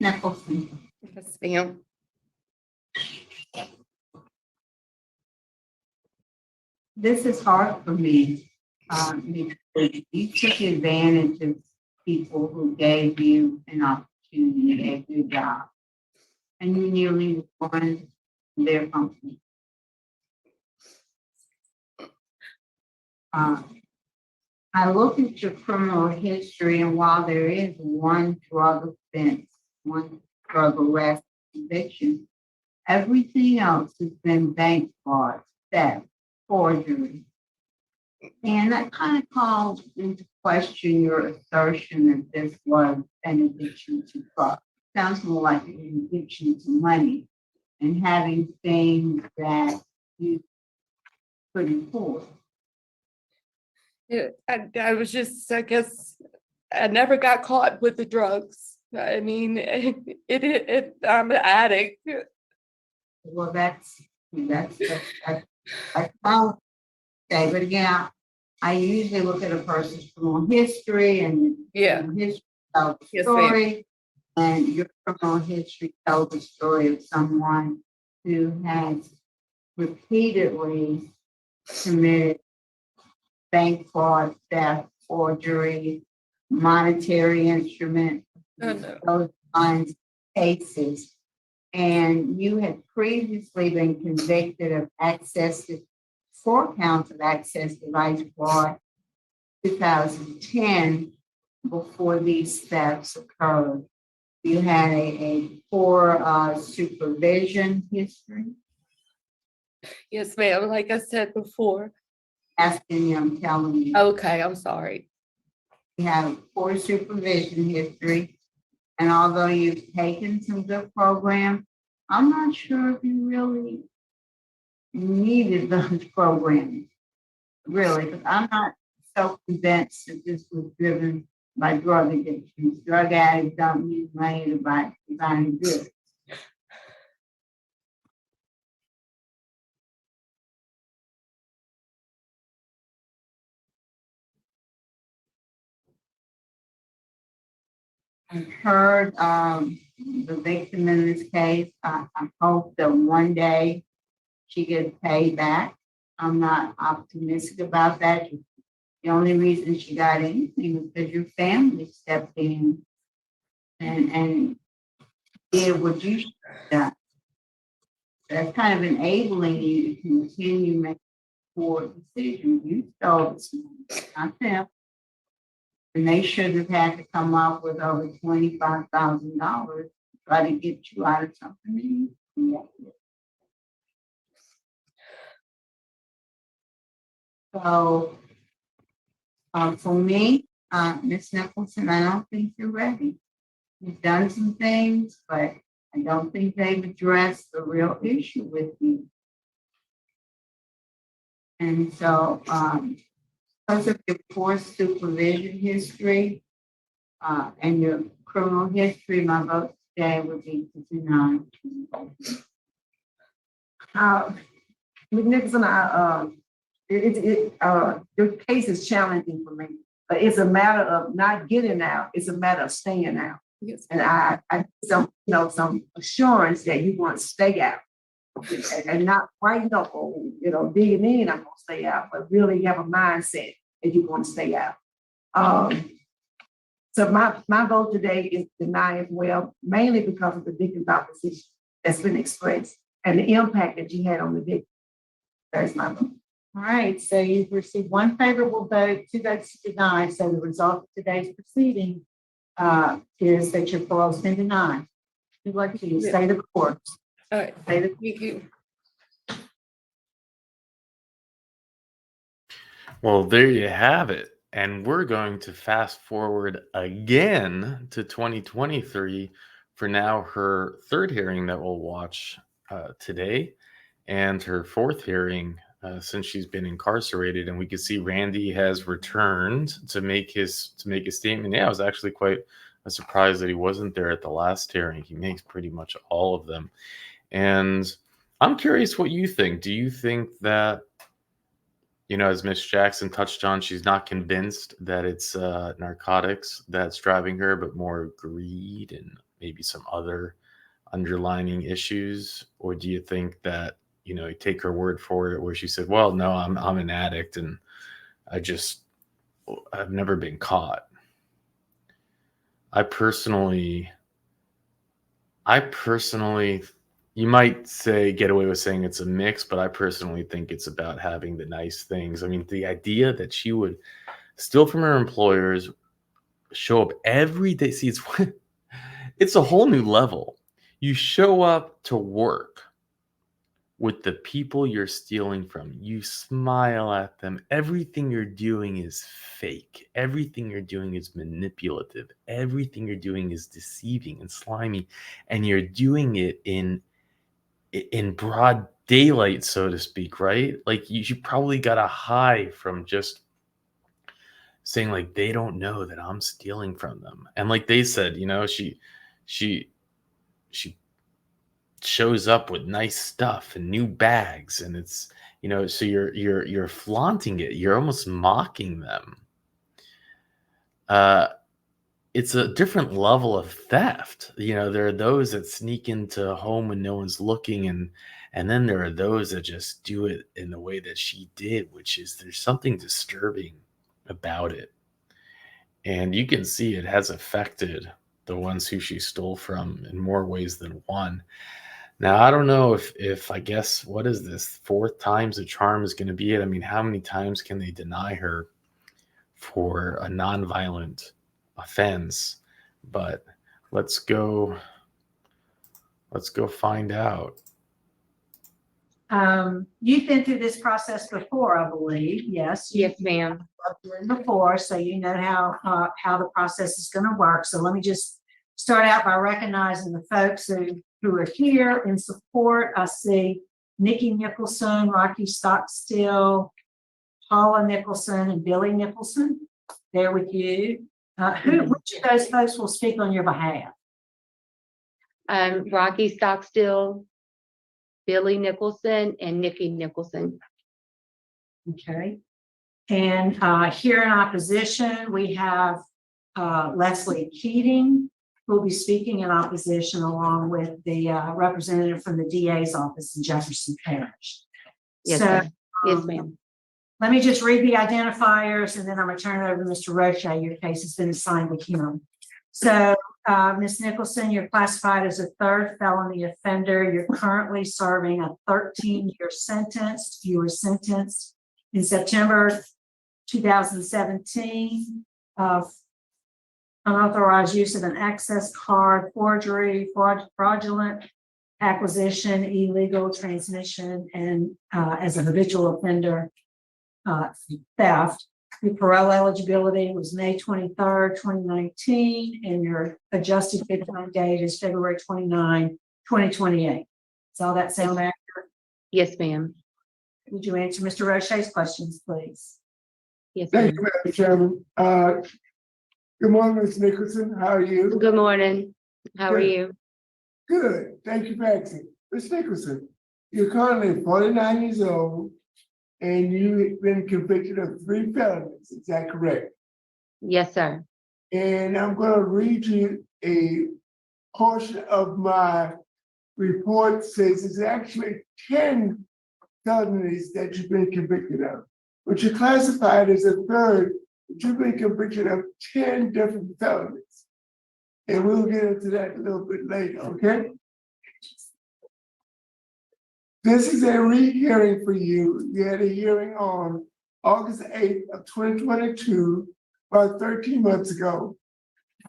S10: Nicholson.
S2: Yes, ma'am.
S5: This is hard for me, because you took advantage of people who gave you an opportunity, gave you a job, and you nearly ruined their company. I look at your criminal history, and while there is one drug offense, one drug arrest conviction, everything else has been bank fraud, theft, forgery. And that kind of calls into question your assertion that this was an addiction to drugs. Sounds more like an addiction to money and having things that you couldn't afford.
S2: Yeah, I was just, I guess, I never got caught with the drugs. I mean, I'm an addict.
S5: Well, that's how. Okay, but again, I usually look at a person's criminal history and
S2: Yeah.
S5: criminal history tells the
S2: Yes, ma'am.
S5: story, and your criminal history tells the story of someone who has repeatedly committed bank fraud, theft, forgery, monetary instrument,
S2: Oh, no.
S5: those kinds of cases. And you had previously been convicted of excessive 4 counts of access device fraud, 2010, before these thefts occurred. You had a poor supervision history.
S2: Yes, ma'am. Like I said before.
S5: Asking you, I'm telling you.
S2: Okay, I'm sorry.
S5: You have a poor supervision history. And although you've taken some good programs, I'm not sure if you really needed those programs. Really, because I'm not so convinced that this was driven by drug addiction. Drug addicts don't use money to buy goods. I've heard the victim in this case. I hope that one day she gets paid back. I'm not optimistic about that. The only reason she got anything was because your family stepped in and did what you should have done. That's kind of enabling you to continue making poor decisions. You stole this money, not them. And they should have had to come up with over $25,000 to try to get you out of something. So for me, Ms. Nicholson, I don't think you're ready. You've done some things, but I don't think they've addressed the real issue with you. And so, because of your poor supervision history and your criminal history, my vote today would be to deny.
S4: Ms. Nicholson, your case is challenging for me, but it's a matter of not getting out. It's a matter of staying out.
S2: Yes.
S4: And I some assurance that you want to stay out and not right up or, digging in, I'm going to stay out, but really have a mindset that you want to stay out. So my vote today is deny as well, mainly because of the victim's opposition that's been expressed and the impact that you had on the victim. That's my vote.
S10: All right, so you've received one favorable vote, 2 votes to deny. So the result of today's proceeding is that your parole's been denied. You'd like to say the court.
S2: All right. Thank you.
S9: Well, there you have it. And we're going to fast forward again to 2023 for now her third hearing that we'll watch today, and her fourth hearing since she's been incarcerated. And we can see Randy has returned to make his statement. Yeah, I was actually quite surprised that he wasn't there at the last hearing. He makes pretty much all of them. And I'm curious what you think. Do you think that, as Miss Jackson touched on, she's not convinced that it's narcotics that's driving her, but more greed and maybe some other underlining issues? Or do you think that, you take her word for it, where she said, well, no, I'm an addict and I've never been caught? I personally, you might say get away with saying it's a mix, but I personally think it's about having the nice things. I mean, the idea that she would steal from her employers, show up every day. See, it's a whole new level. You show up to work with the people you're stealing from. You smile at them. Everything you're doing is fake. Everything you're doing is manipulative. Everything you're doing is deceiving and slimy. And you're doing it in broad daylight, so to speak, right? Like you probably got a high from just saying, like, they don't know that I'm stealing from them. And like they said, she shows up with nice stuff and new bags, and it's, so you're flaunting it. You're almost mocking them. It's a different level of theft. There are those that sneak into a home when no one's looking, and then there are those that just do it in the way that she did, which is, there's something disturbing about it. And you can see it has affected the ones who she stole from in more ways than one. Now, I don't know if I guess, what is this, fourth time's the charm is going to be it? I mean, how many times can they deny her for a nonviolent offense? But let's go find out.
S10: You've been through this process before, I believe. Yes.
S2: Yes, ma'am.
S10: Before, so you know how the process is going to work. So let me just start out by recognizing the folks who are here in support. I see Nikki Nicholson, Rocky Stockstill, Paula Nicholson, and Billy Nicholson there with you. Which of those folks will speak on your behalf?
S2: Rocky Stockstill, Billy Nicholson, and Nikki Nicholson.
S10: Okay. And here in opposition, we have Leslie Keating, who will be speaking in opposition along with the representative from the DA's office in Jefferson Parish.
S2: Yes,
S10: So,
S2: ma'am. Yes, ma'am.
S10: Let me just read the identifiers, and then I'm going to turn it over to Mr. Rocha. Your case has been assigned with him. So, Ms. Nicholson, you're classified as a third felony offender. You're currently serving a 13-year sentence. You were sentenced in September 2017 of unauthorized use of an access card, forgery, fraudulent acquisition, illegal transmission, and as a habitual offender, theft. Your parole eligibility was May 23rd, 2019, and your adjusted good time date is February 29, 2028. Does all that sound accurate?
S2: Yes, ma'am.
S10: Would you answer Mr. Roche's questions, please?
S2: Yes,
S1: Thank
S2: ma'am.
S1: you, Madam Chairman. Good morning, Ms. Nicholson. How are you?
S2: Good morning. How are
S1: Good.
S2: you?
S1: Good. Thank you for asking. Ms. Nicholson, you're currently 49 years old and you've been convicted of 3 felonies. Is that correct?
S2: Yes, sir.
S1: And I'm going to read you a portion of my report. Says it's actually 10 felonies that you've been convicted of, but you're classified as a third, but you've been convicted of 10 different felonies. And we'll get into that a little bit later, okay? This is a rehearing for you. You had a hearing on August 8th of 2022, about 13 months ago.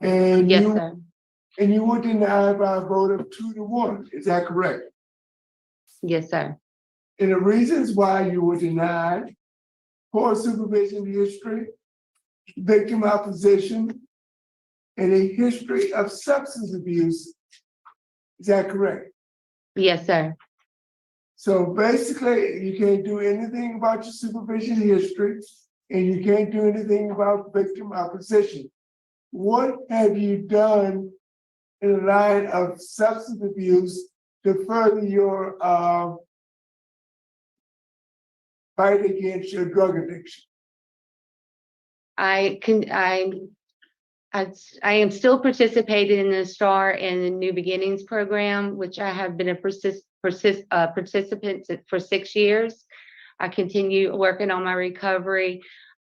S1: And
S2: Yes, sir.
S1: And you were denied by a vote of 2-1. Is that correct?
S2: Yes, sir.
S1: And the reasons why you were denied: poor supervision history, victim opposition, and a history of substance abuse. Is that correct?
S2: Yes, sir.
S1: So basically, you can't do anything about your supervision history, and you can't do anything about victim opposition. What have you done in the line of substance abuse to further your fight against your drug addiction?
S2: I am still participating in the STAR and the New Beginnings program, which I have been a participant for 6 years. I continue working on my recovery.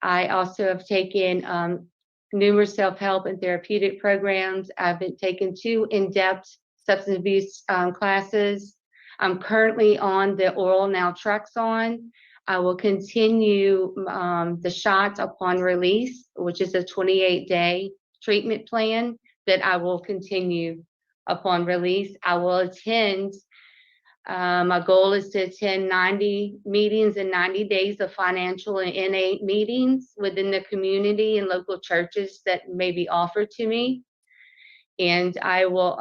S2: I also have taken numerous self-help and therapeutic programs. I've been taking 2 in-depth substance abuse classes. I'm currently on the oral naltrexone. I will continue the shots upon release, which is a 28-day treatment plan that I will continue upon release. I will attend, my goal is to attend 90 meetings in 90 days of financial and NA meetings within the community and local churches that may be offered to me. And I will,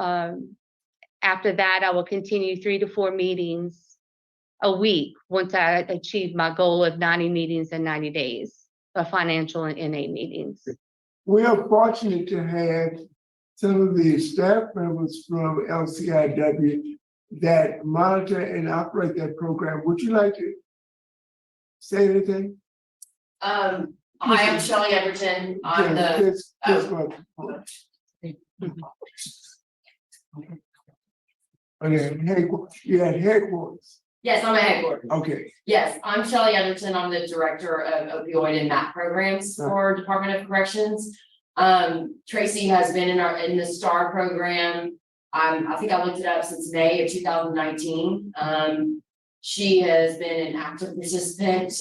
S2: after that, I will continue 3 to 4 meetings a week once I achieve my goal of 90 meetings in 90 days of financial and NA meetings.
S1: We are fortunate to have some of the staff members from LCIW that monitor and operate that program. Would you like to say anything?
S15: I am Shelley Everton. I'm
S1: you had headquarters.
S15: Yes, I'm a headquarters.
S1: Okay.
S15: Yes, I'm Shelley Everton. I'm the director of opioid and MAP programs for Department of Corrections. Tracy has been in the STAR program. I think I looked it up since May of 2019. She has been an active participant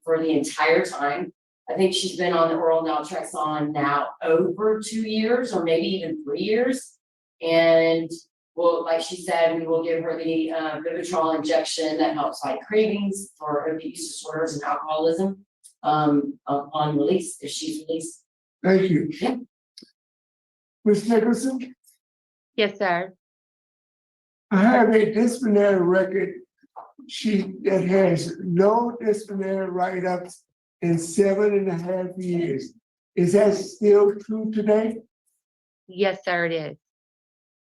S15: for the entire time. I think she's been on the oral naltrexone now over 2 years or maybe even 3 years. And well, like she said, we will give her the Vivitrol injection that helps fight cravings for opioid use disorders and alcoholism on release, if she's released.
S1: Thank you.
S15: Yeah.
S1: Ms. Nicholson?
S2: Yes, sir.
S1: I have a disciplinary record sheet that has no disciplinary write-ups in 7.5 years. Is that still true today?
S2: Yes, sir, it is.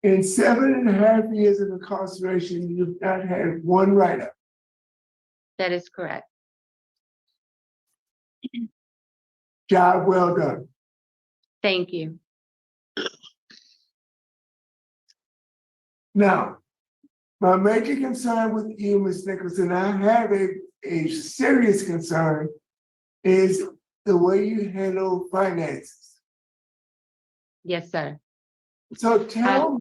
S1: In 7.5 years of incarceration, you've not had one write-up.
S2: That is correct.
S1: Job well done.
S2: Thank you.
S1: Now, my major concern with you, Ms. Nicholson, I have a serious concern, is the way you handle finances.
S2: Yes, sir.
S1: So tell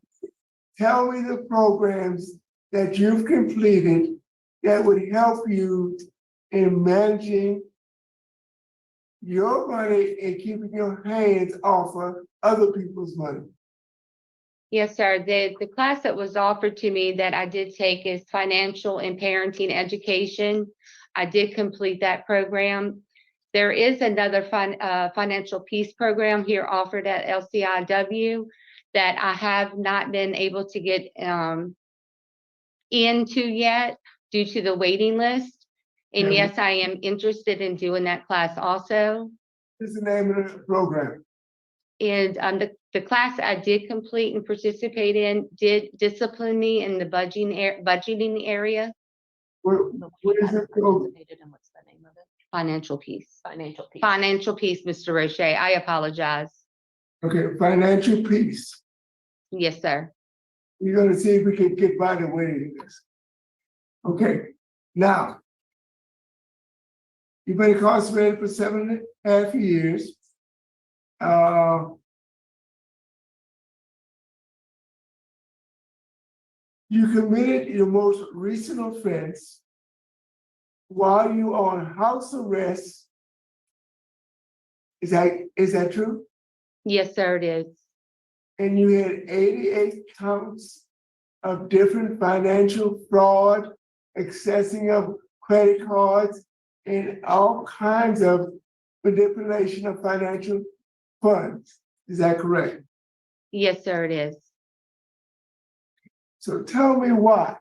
S1: me the programs that you've completed that would help you in managing your money and keeping your hands off of other people's money.
S2: Yes, sir. The class that was offered to me that I did take is financial and parenting education. I did complete that program. There is another financial peace program here offered at LCIW that I have not been able to get into yet due to the waiting list. And yes, I am interested in doing that class also.
S1: What's the name of the program?
S2: And the class I did complete and participate in did discipline me in the budgeting area.
S1: What is it called?
S11: What's the name of it?
S2: Financial peace.
S11: Financial peace.
S2: Financial peace, Mr. Roche. I apologize.
S1: Okay, financial peace.
S2: Yes, sir.
S1: We're gonna see if we can get by the waiting list. Okay, now, you've been incarcerated for 7.5 years. You committed your most recent offense while you on house arrest. Is that true?
S2: Yes, sir, it is.
S1: And you had 88 counts of different financial fraud, accessing of credit cards, and all kinds of manipulation of financial funds. Is that correct?
S2: Yes, sir, it is.
S1: So tell me why.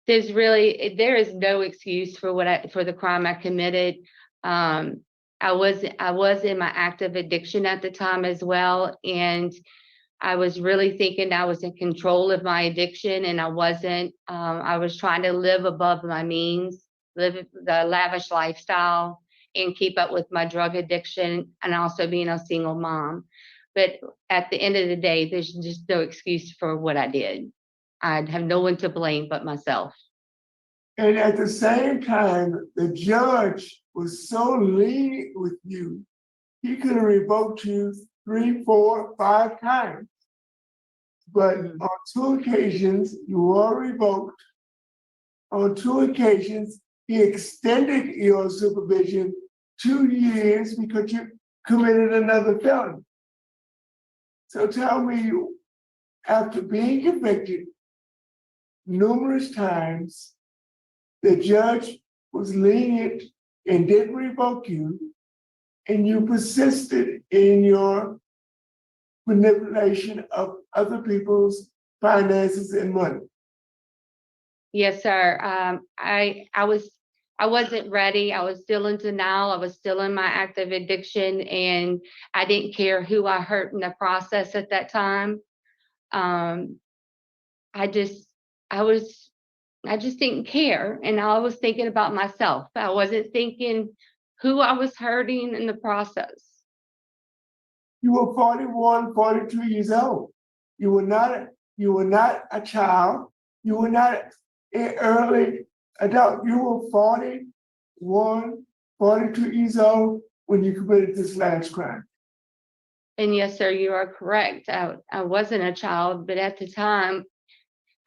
S2: There is no excuse for for the crime I committed. I was in my active addiction at the time as well, and I was really thinking I was in control of my addiction, and I wasn't. I was trying to live above my means, live the lavish lifestyle, and keep up with my drug addiction, and also being a single mom. But at the end of the day, there's just no excuse for what I did. I have no one to blame but myself.
S1: And at the same time, the judge was so lenient with you, he could have revoked you 3, 4, 5 times. But on 2 occasions, you were revoked. On 2 occasions, he extended your supervision 2 years because you committed another felony. So tell me, after being convicted numerous times, the judge was lenient and didn't revoke you, and you persisted in your manipulation of other people's finances and money.
S2: Yes, sir. I wasn't ready. I was still in denial. I was still in my active addiction, and I didn't care who I hurt in the process at that time. I just didn't care, and I was thinking about myself. I wasn't thinking who I was hurting in the process.
S1: You were 41, 42 years old. You were not a child. You were not an early adult. You were 41, 42 years old when you committed this last crime.
S2: And yes, sir, you are correct. I wasn't a child, but at the time,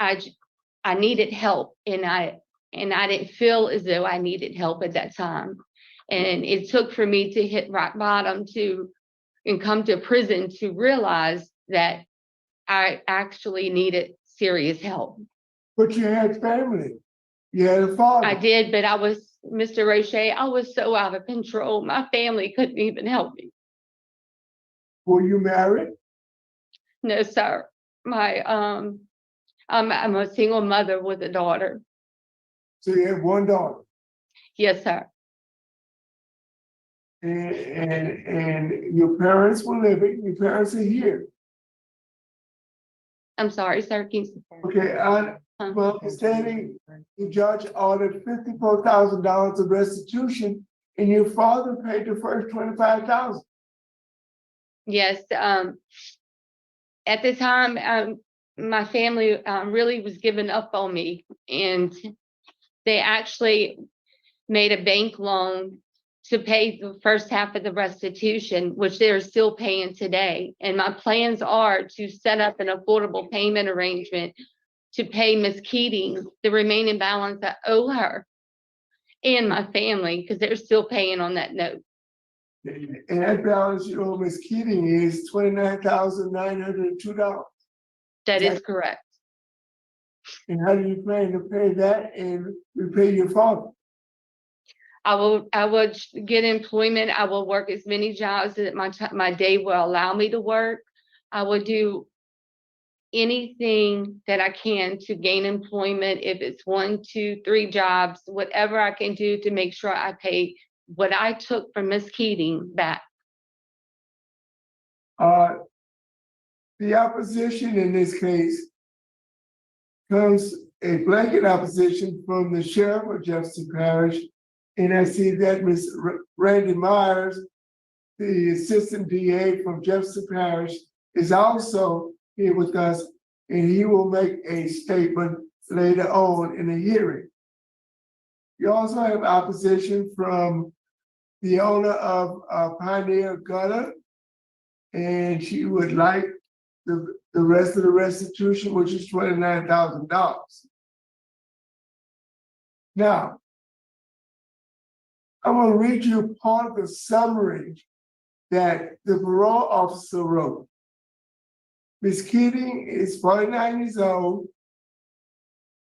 S2: I needed help, and I didn't feel as though I needed help at that time. And it took for me to hit rock bottom and come to prison to realize that I actually needed serious help.
S1: But you had family. You had a father.
S2: I did, but Mr. Roche, I was so out of control. My family couldn't even help me.
S1: Were you married?
S2: No, sir. I'm a single mother with a daughter.
S1: So you have one daughter.
S2: Yes, sir.
S1: And your parents were living. Your parents are here.
S2: I'm sorry, sir.
S1: Okay, my understanding, the judge ordered $54,000 of restitution, and your father paid the first $25,000.
S2: Yes. At the time, my family really was giving up on me, and they actually made a bank loan to pay the first half of the restitution, which they're still paying today. And my plans are to set up an affordable payment arrangement to pay Ms. Keating the remaining balance I owe her and my family, because they're still paying on that note.
S1: And that balance you owe Ms. Keating is $29,902.
S2: That is correct.
S1: And how do you plan to pay that and repay your father?
S2: I will get employment. I will work as many jobs that my day will allow me to work. I will do anything that I can to gain employment. If it's 1, 2, 3 jobs, whatever I can do to make sure I pay what I took from Miss Keating back.
S1: The opposition in this case comes a blanket opposition from the sheriff of Jefferson Parish. And I see that Ms. Randy Myers, the assistant DA from Jefferson Parish, is also here with us, and he will make a statement later on in the hearing. You also have opposition from the owner of Pioneer Gutter, and she would like the rest of the restitution, which is $29,000. Now, I'm going to read you part of the summary that the parole officer wrote. Ms. Keating is 49 years old.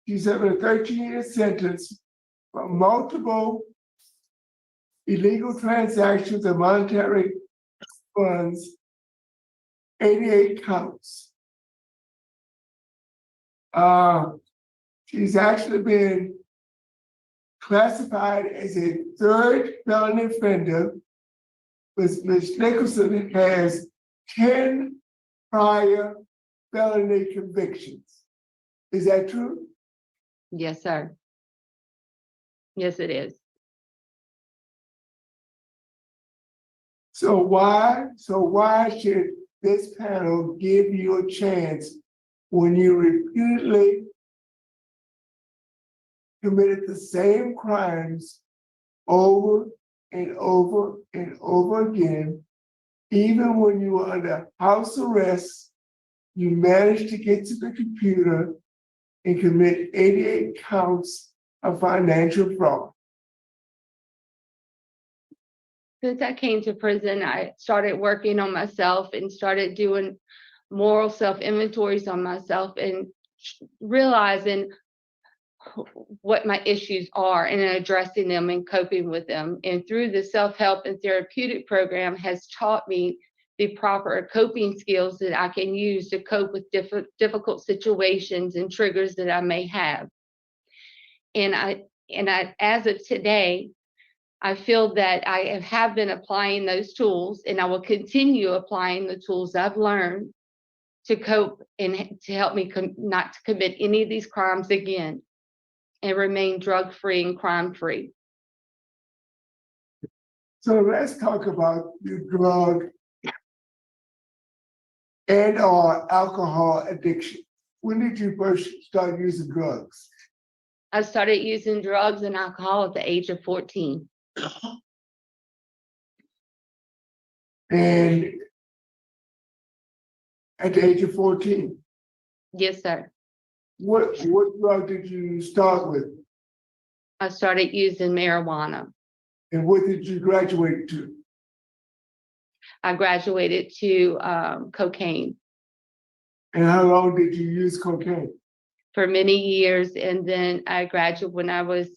S1: She's having a 13-year sentence for multiple illegal transactions of monetary funds, 88 counts. She's actually been classified as a third felony offender. Ms. Nicholson has 10 prior felony convictions. Is that true?
S2: Yes, sir. Yes, it is.
S1: So why should this panel give you a chance when you repeatedly committed the same crimes over and over and over again, even when you were under house arrest, you managed to get to the computer and commit 88 counts of financial fraud?
S2: Since I came to prison, I started working on myself and started doing moral self-inventories on myself and realizing what my issues are and addressing them and coping with them. And through the self-help and therapeutic program has taught me the proper coping skills that I can use to cope with difficult situations and triggers that I may have. And I, as of today, I feel that I have been applying those tools, and I will continue applying the tools I've learned to cope and to help me not to commit any of these crimes again and remain drug-free and crime-free.
S1: So let's talk about your drug and or alcohol addiction. When did you first start using drugs?
S2: I started using drugs and alcohol at the age of 14.
S1: And at the age of 14,
S2: Yes, sir.
S1: what drug did you start with?
S2: I started using marijuana.
S1: And what did you graduate to?
S2: I graduated to cocaine
S1: And how long did you use cocaine?
S2: for many years. And then I graduated when I was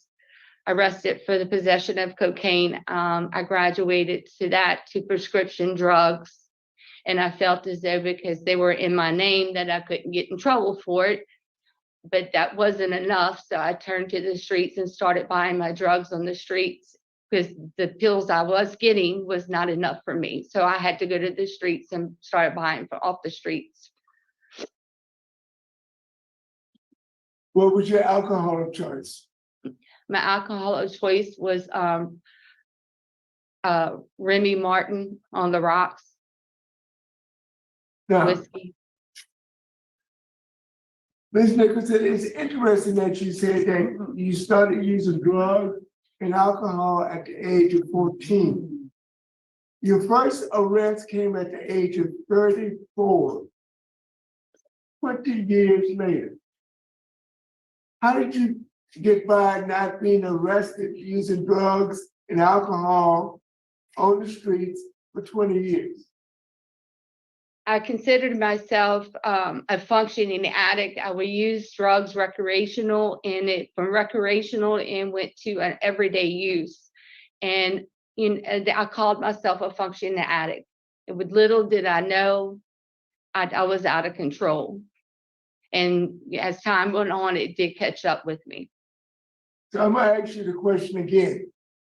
S2: arrested for the possession of cocaine. I graduated to prescription drugs. And I felt as though because they were in my name that I couldn't get in trouble for it. But that wasn't enough. So I turned to the streets and started buying my drugs on the streets because the pills I was getting was not enough for me. So I had to go to the streets and started buying off the streets.
S1: What was your alcohol of choice?
S2: My alcohol of choice was Remy Martin on the rocks.
S1: Now,
S2: Whiskey.
S1: Ms. Nicholson, it's interesting that you said that you started using drugs and alcohol at the age of 14. Your first arrest came at the age of 34, 20 years later. How did you get by not being arrested using drugs and alcohol on the streets for 20 years?
S2: I considered myself a functioning addict. I would use drugs recreational and went to an everyday use. And I called myself a functioning addict. And with little did I know, I was out of control. And as time went on, it did catch up with me.
S1: So I'm gonna ask you the question again.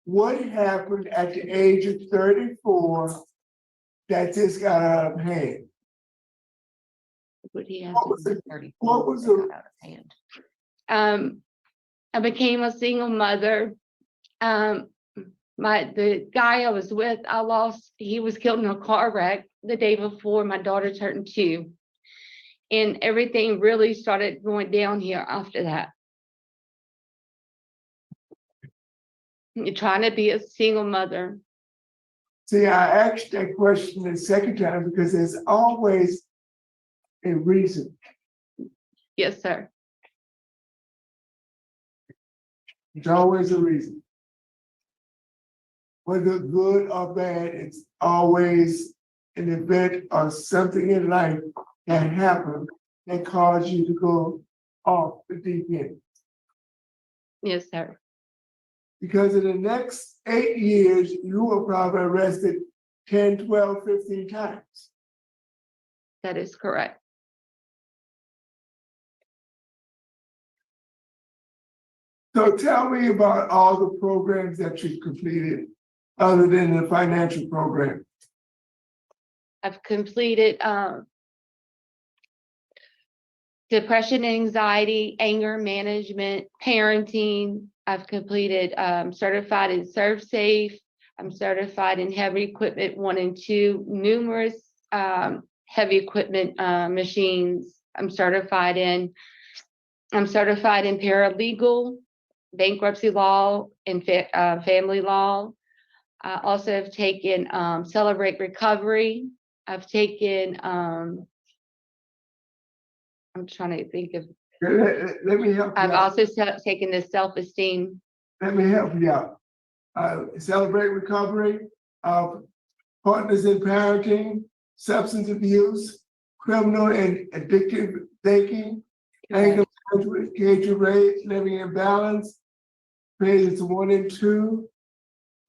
S1: What happened at the age of 34 that this got out of hand?
S2: What
S1: was
S2: out of hand? I became a single mother. The guy I was with, he was killed in a car wreck the day before my daughter turned 2. And everything really started going down here after that. You're trying to be a single mother.
S1: See, I asked that question the second time because there's always a reason.
S2: Yes, sir.
S1: There's always a reason. Whether good or bad, it's always an event or something in life that happened that caused you to go off the deep end.
S2: Yes, sir.
S1: because in the next 8 years, you were probably arrested 10, 12, 15 times.
S2: That is correct.
S1: So tell me about all the programs that you've completed, other than the financial program.
S2: I've completed depression, anxiety, anger management, parenting. I've completed certified in Serve Safe. I'm certified in heavy equipment 1 and 2, numerous heavy equipment machines. I'm certified in paralegal, bankruptcy law, and family law. I also have taken Celebrate Recovery. I've taken I'm trying to think of.
S1: Let me help you
S2: I've
S1: out.
S2: also taken the self-esteem.
S1: Let me help you out. Celebrate Recovery, Partners in Parenting, Substance Abuse, Criminal and Addictive Thinking, Anger Management, Engage Rate, Living in Balance, Phases 1 and 2,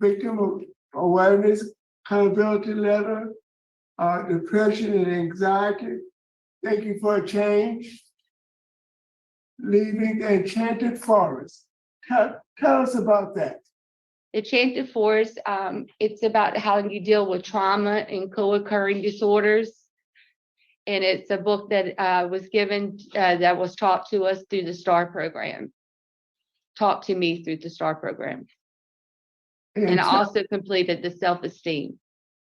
S1: Victim Awareness, Accountability Letter, Depression and Anxiety, Thinking for a Change, Leaving the Enchanted Forest. Tell us about that.
S2: The Enchanted Forest, it's about how you deal with trauma and co-occurring disorders. And it's a book that was given, that was taught to us through the STAR program. Taught to me through the STAR program. And I also completed the self-esteem.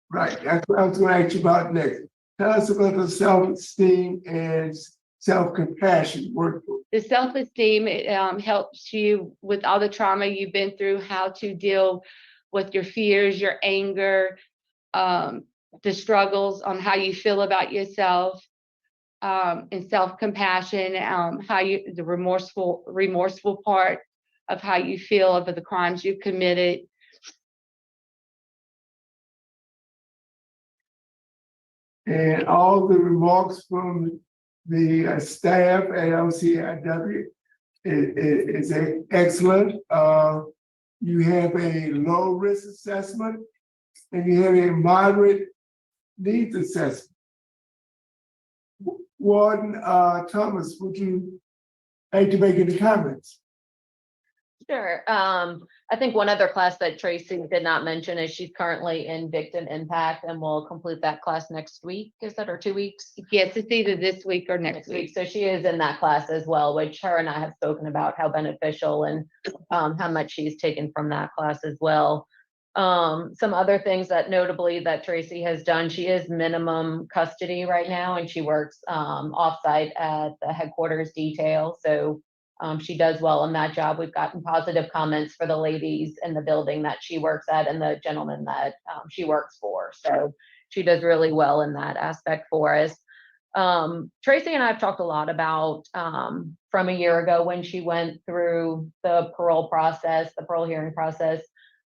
S1: Right, that's what I was going to ask you about next. Tell us about the self-esteem and self-compassion workbook.
S2: The self-esteem, it helps you with all the trauma you've been through, how to deal with your fears, your anger, the struggles, on how you feel about yourself, and self-compassion, the remorseful part of how you feel about the crimes you've committed.
S1: And all the remarks from the staff at LCIW is excellent. You have a low risk assessment and you have a moderate needs assessment. Warden Thomas, would you like to make any comments?
S16: Sure. I think one other class that Tracy did not mention is she's currently in Victim Impact and will complete that class next week. Is that, or 2 weeks?
S2: Yes, it's either this week or next week.
S16: So she is in that class as well, which her and I have spoken about how beneficial and how much she's taken from that class as well. Some other things that notably that Tracy has done, she is minimum custody right now, and she works offsite at the headquarters detail. So she does well in that job. We've gotten positive comments for the ladies in the building that she works at and the gentleman that she works for. So she does really well in that aspect for us. Tracy and I have talked a lot about from a year ago when she went through the parole process, the parole hearing process.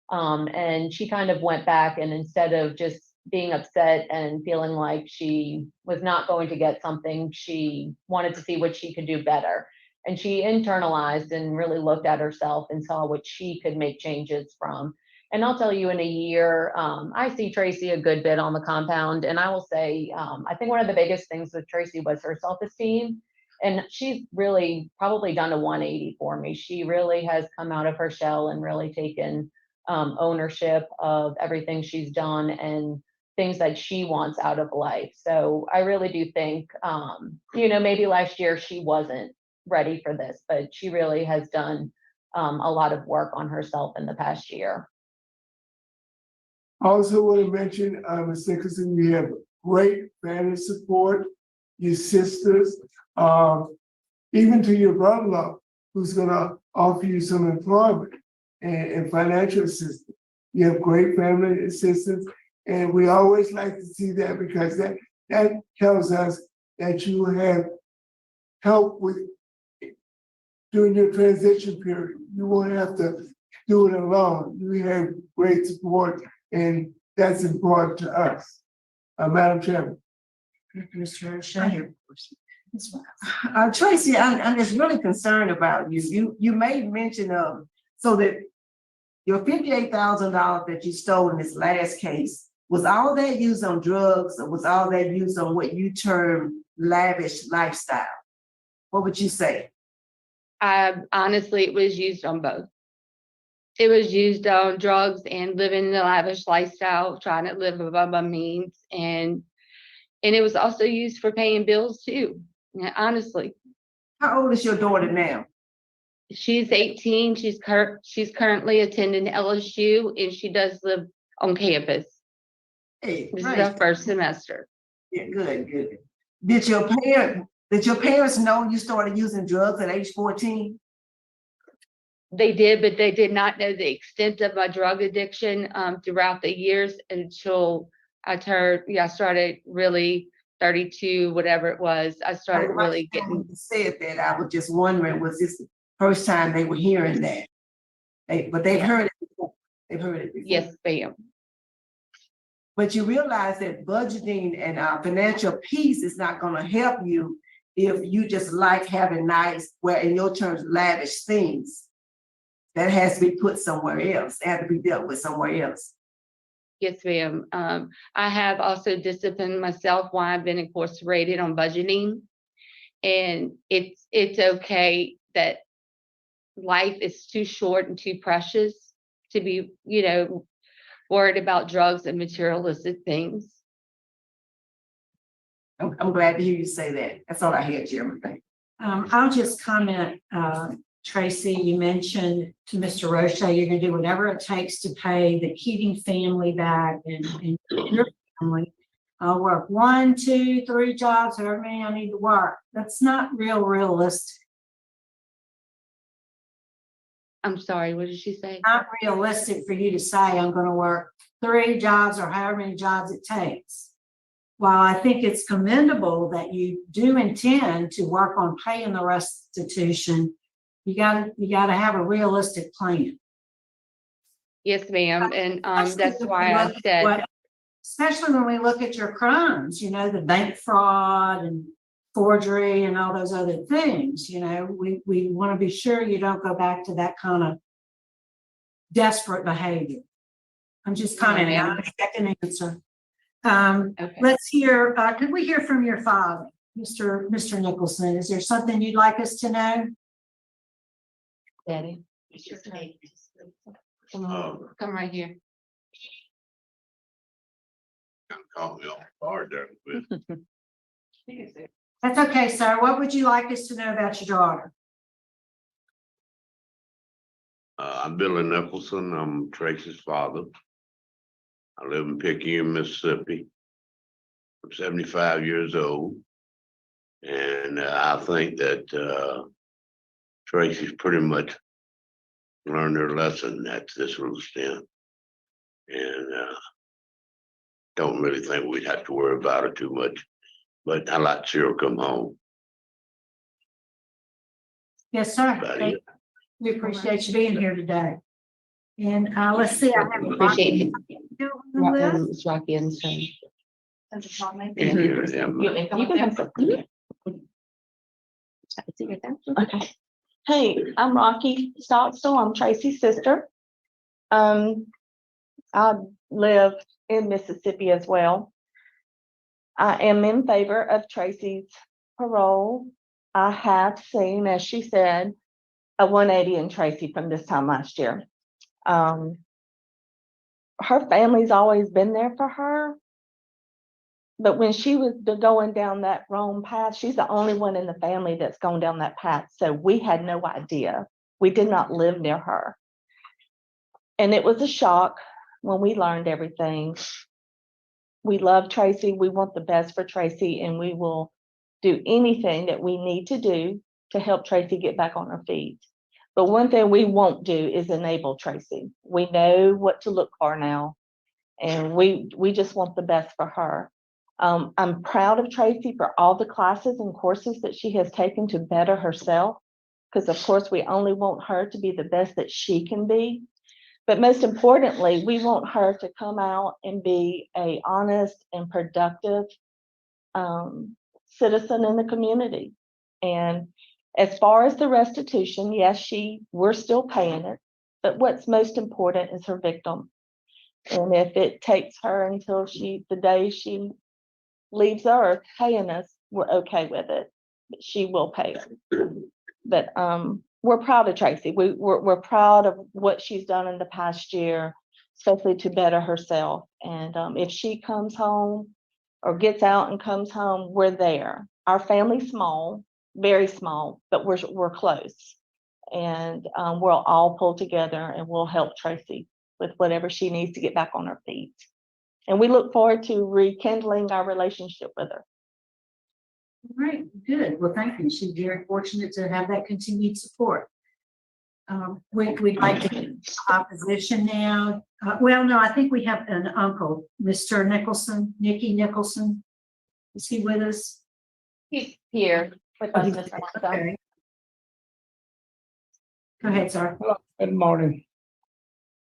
S16: And she kind of went back, and instead of just being upset and feeling like she was not going to get something, she wanted to see what she could do better. And she internalized and really looked at herself and saw what she could make changes from. And I'll tell you, in a year, I see Tracy a good bit on the compound. And I will say, I think one of the biggest things with Tracy was her self-esteem. And she's really probably done a 180 for me. She really has come out of her shell and really taken ownership of everything she's done and things that she wants out of life. So I really do think, maybe last year she wasn't ready for this, but she really has done a lot of work on herself in the past year.
S1: I also want to mention, Ms. Nicholson, you have great family support, your sisters, even to your brother-in-law, who's going to offer you some employment and financial assistance. You have great family assistance, and we always like to see that, because that tells us that you have help with during your transition period. You won't have to do it alone. You have great support, and that's important to us. Madam Chairman.
S4: Tracy, I'm just really concerned about you. You made mention of, so that Your $58,000 that you stole in this last case, was all that used on drugs or was all that used on what you term lavish lifestyle? What would you say?
S2: Honestly, it was used on both. It was used on drugs and living in a lavish lifestyle, trying to live above my means, and it was also used for paying bills too. Yeah, honestly.
S4: How old is your daughter now?
S2: She's 18. She's currently attending LSU, and she does live on campus.
S4: Hey,
S2: This is
S4: nice.
S2: her first semester.
S4: Yeah, good. Did your parents know you started using drugs at age 14?
S2: They did, but they did not know the extent of my drug addiction throughout the years until I started really 32, whatever it was. I started really getting.
S4: You said that, I was just wondering, was this the first time they were hearing that? But they've heard it before. They've heard it before.
S2: Yes, ma'am.
S4: But you realize that budgeting and financial peace is not going to help you if you just like having nice, well, in your terms, lavish things. That has to be put somewhere else. It has to be dealt with somewhere else.
S2: Yes, ma'am. I have also disciplined myself while I've been incarcerated on budgeting. And it's okay that life is too short and too precious to be, worried about drugs and materialistic things.
S4: I'm glad to hear you say that. That's all I had, Jeremy. Thank you.
S10: I'll just comment, Tracy, you mentioned to Mr. Roche, you're gonna do whatever it takes to pay the Keating family back and your family. I'll work 1, 2, 3 jobs, however many I need to work. That's not realistic.
S2: I'm sorry, what did she say?
S10: Not realistic for you to say, I'm gonna work 3 jobs or however many jobs it takes. While I think it's commendable that you do intend to work on paying the restitution, you gotta have a realistic plan.
S2: Yes, ma'am. And that's why I said,
S10: Especially when we look at your crimes, the bank fraud and forgery and all those other things, we want to be sure you don't go back to that kind of desperate behavior. I'm just commenting, I'm expecting an answer.
S2: okay.
S10: Let's hear, could we hear from your father, Mr. Nicholson? Is there something you'd like us to know?
S2: Daddy, come right here.
S17: Caught me off guard there a bit.
S10: That's okay, sir. What would you like us to know about your daughter?
S17: I'm Billy Nicholson. I'm Tracy's father. I live in Picayune, Mississippi. I'm 75 years old. And I think that Tracy's pretty much learned her lesson at this little extent. And don't really think we'd have to worry about her too much. But I like to see her come home.
S10: Yes, sir. We appreciate you being here today. And let's see. I have
S2: Appreciate
S10: it.
S2: It's Rocky and son.
S17: You can
S16: have some.
S18: Okay. Hey, I'm Rocky Stockstill. I'm Tracy's sister. I live in Mississippi as well. I am in favor of Tracy's parole. I have seen, as she said, a 180 in Tracy from this time last year. Her family's always been there for her. But when she was going down that wrong path, she's the only one in the family that's gone down that path. So we had no idea. We did not live near her. And it was a shock when we learned everything. We love Tracy. We want the best for Tracy, and we will do anything that we need to do to help Tracy get back on her feet. But one thing we won't do is enable Tracy. We know what to look for now, and we just want the best for her. I'm proud of Tracy for all the classes and courses that she has taken to better herself, because of course we only want her to be the best that she can be. But most importantly, we want her to come out and be an honest and productive citizen in the community. And as far as the restitution, yes, we're still paying it. But what's most important is her victim. And if it takes her until the day she leaves Earth paying us, we're okay with it. But she will pay us. But we're proud of Tracy. We're proud of what she's done in the past year, especially to better herself. And if she comes home or gets out and comes home, we're there. Our family's small, very small, but we're close. And we'll all pull together and we'll help Tracy with whatever she needs to get back on her feet. And we look forward to rekindling our relationship with her.
S10: All right, good. Well, thank you. She's very fortunate to have that continued support. We'd like to opposition now. Well, no, I think we have an uncle, Mr. Nicholson, Nicky Nicholson. Is he with us?
S16: He's here with us, Mr. Martha.
S10: Okay. Go ahead, sir.
S19: Hello, good morning.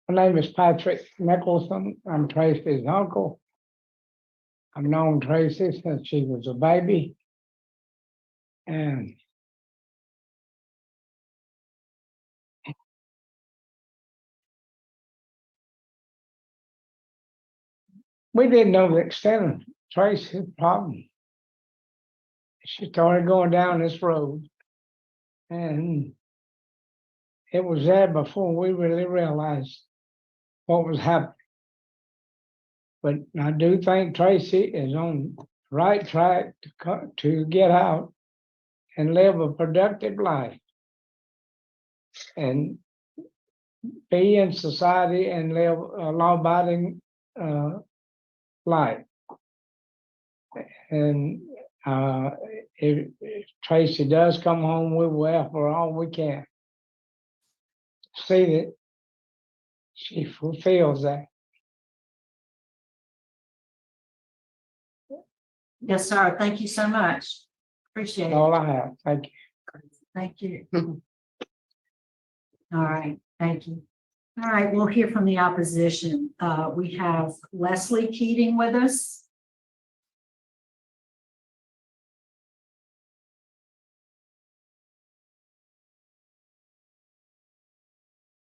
S19: My name is Patrick Nicholson. I'm Tracy's uncle. I've known Tracy since she was a baby. And we didn't know the extent of Tracy's problem. She started going down this road, and it was there before we really realized what was happening. But I do think Tracy is on the right track to get out and live a productive life and be in society and live a law-abiding life. And if Tracy does come home, we will help her all we can. See that she fulfills that.
S10: Yes, sir. Thank you so much. Appreciate it.
S19: That's all I have. Thank you.
S10: Thank you. All right, thank you. All right, we'll hear from the opposition. We have Leslie Keating with us.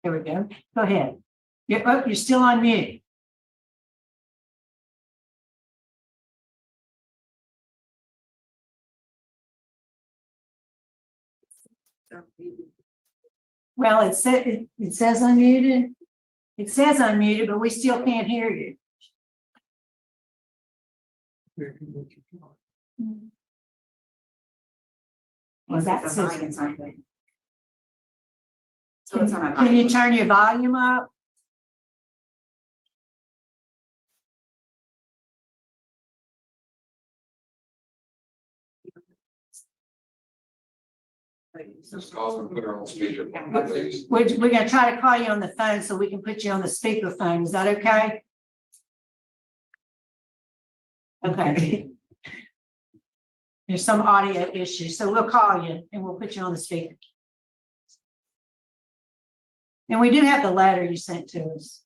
S10: There we go. Go ahead. You're still on mute. Well, it says unmuted. It says unmuted, but we still can't hear you. Well, that's something. So it's on. Can you turn your volume up? We're gonna try to call you on the phone so we can put you on the speakerphone. Is that okay? Okay. There's some audio issue, so we'll call you and we'll put you on the speaker. And we do have the letter you sent to us.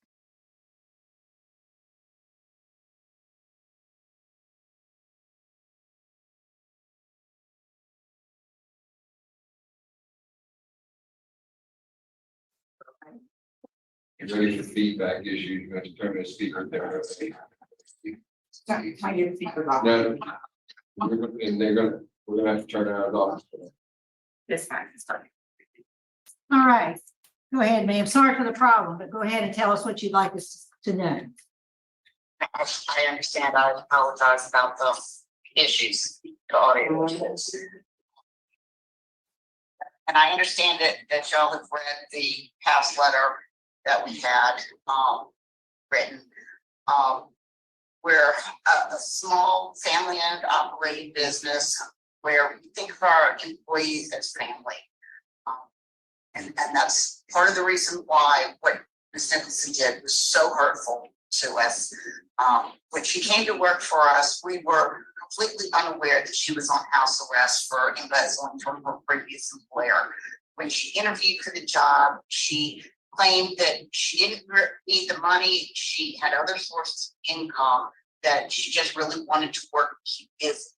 S20: Get ready for feedback issues. You have to turn the speaker there. No. And we're gonna have to turn ours off.
S10: This time, it's fine. All right, go ahead, ma'am. Sorry for the problem, but go ahead and tell us what you'd like us to know.
S21: I understand. I apologize about the issues, the audio. And I understand that y'all have read the past letter that we had written. We're a small family-owned operating business where we think of our employees as family. And that's part of the reason why what Ms. Nicholson did was so hurtful to us. When she came to work for us, we were completely unaware that she was on house arrest for embezzling from her previous employer. When she interviewed for the job, she claimed that she didn't need the money. She had other sources of income, that she just really wanted to work and keep busy.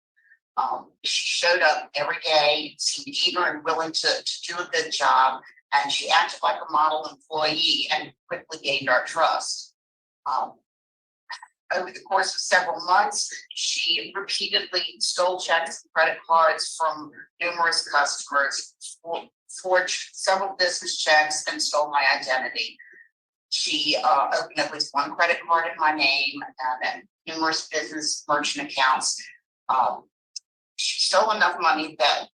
S21: She showed up every day, seemed eager and willing to do a good job. and she acted like a model employee and quickly gained our trust. Over the course of several months, she repeatedly stole checks and credit cards from numerous customers, forged several business checks, and stole my identity. She opened at least one credit card in my name and numerous business merchant accounts. She stole enough money that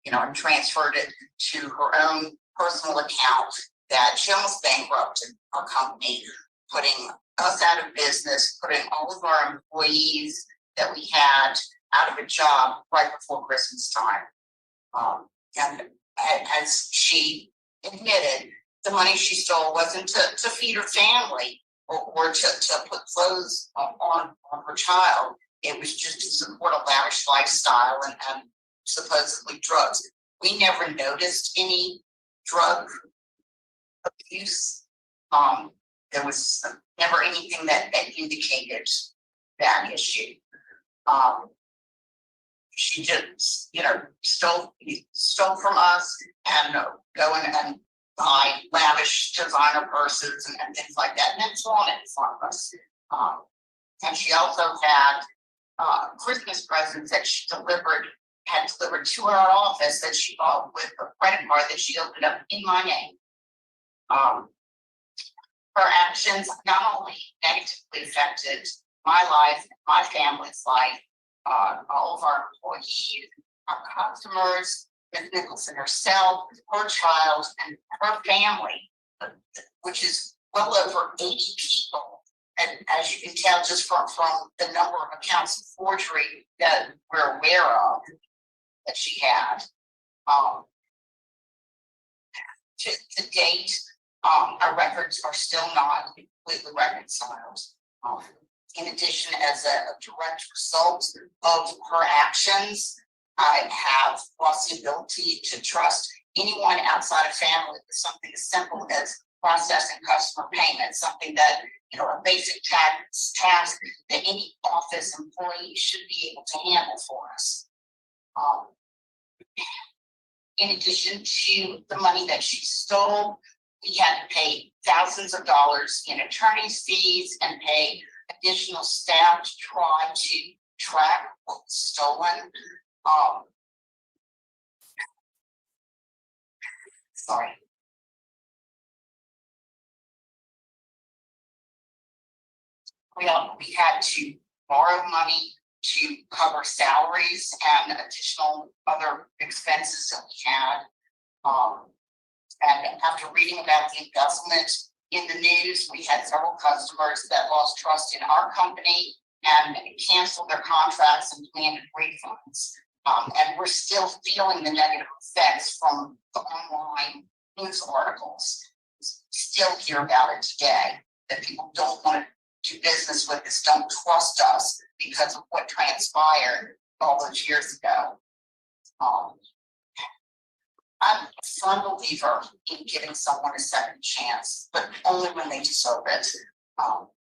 S21: and transferred it to her own personal account that she almost bankrupted our company, putting us out of business, putting all of our employees that we had out of a job right before Christmas time. And as she admitted, the money she stole wasn't to feed her family or to put clothes on her child. It was just to support a lavish lifestyle and supposedly drugs. We never noticed any drug abuse. There was never anything that indicated that issue. She just, stole from us and go and buy lavish designer purses and things like that, and then flaunt it in front of us. And she also had Christmas presents that she had delivered to our office that she bought with a credit card that she opened up in my name. Her actions not only negatively affected my life, my family's life, all of our employees, our customers, Ms. Nicholson herself, her child, and her family, which is well over 80 people. And as you can tell, just from the number of accounts of forgery that we're aware of that she had. To date, our records are still not completely reconciled. In addition, as a direct result of her actions, I have lost the ability to trust anyone outside of family with something as simple as processing customer payments, something that, a basic task that any office employee should be able to handle for us. In addition to the money that she stole, we had to pay thousands of dollars in attorney's fees and pay additional staff to try to track what was stolen. Sorry. We had to borrow money to cover salaries and additional other expenses that we had. And after reading about the embezzlement in the news, we had several customers that lost trust in our company and canceled their contracts and demanded refunds. And we're still feeling the negative effects from the online news articles. Still hear about it today, that people don't want to do business with us, don't trust us because of what transpired all those years ago. I'm a firm believer in giving someone a second chance, but only when they deserve it.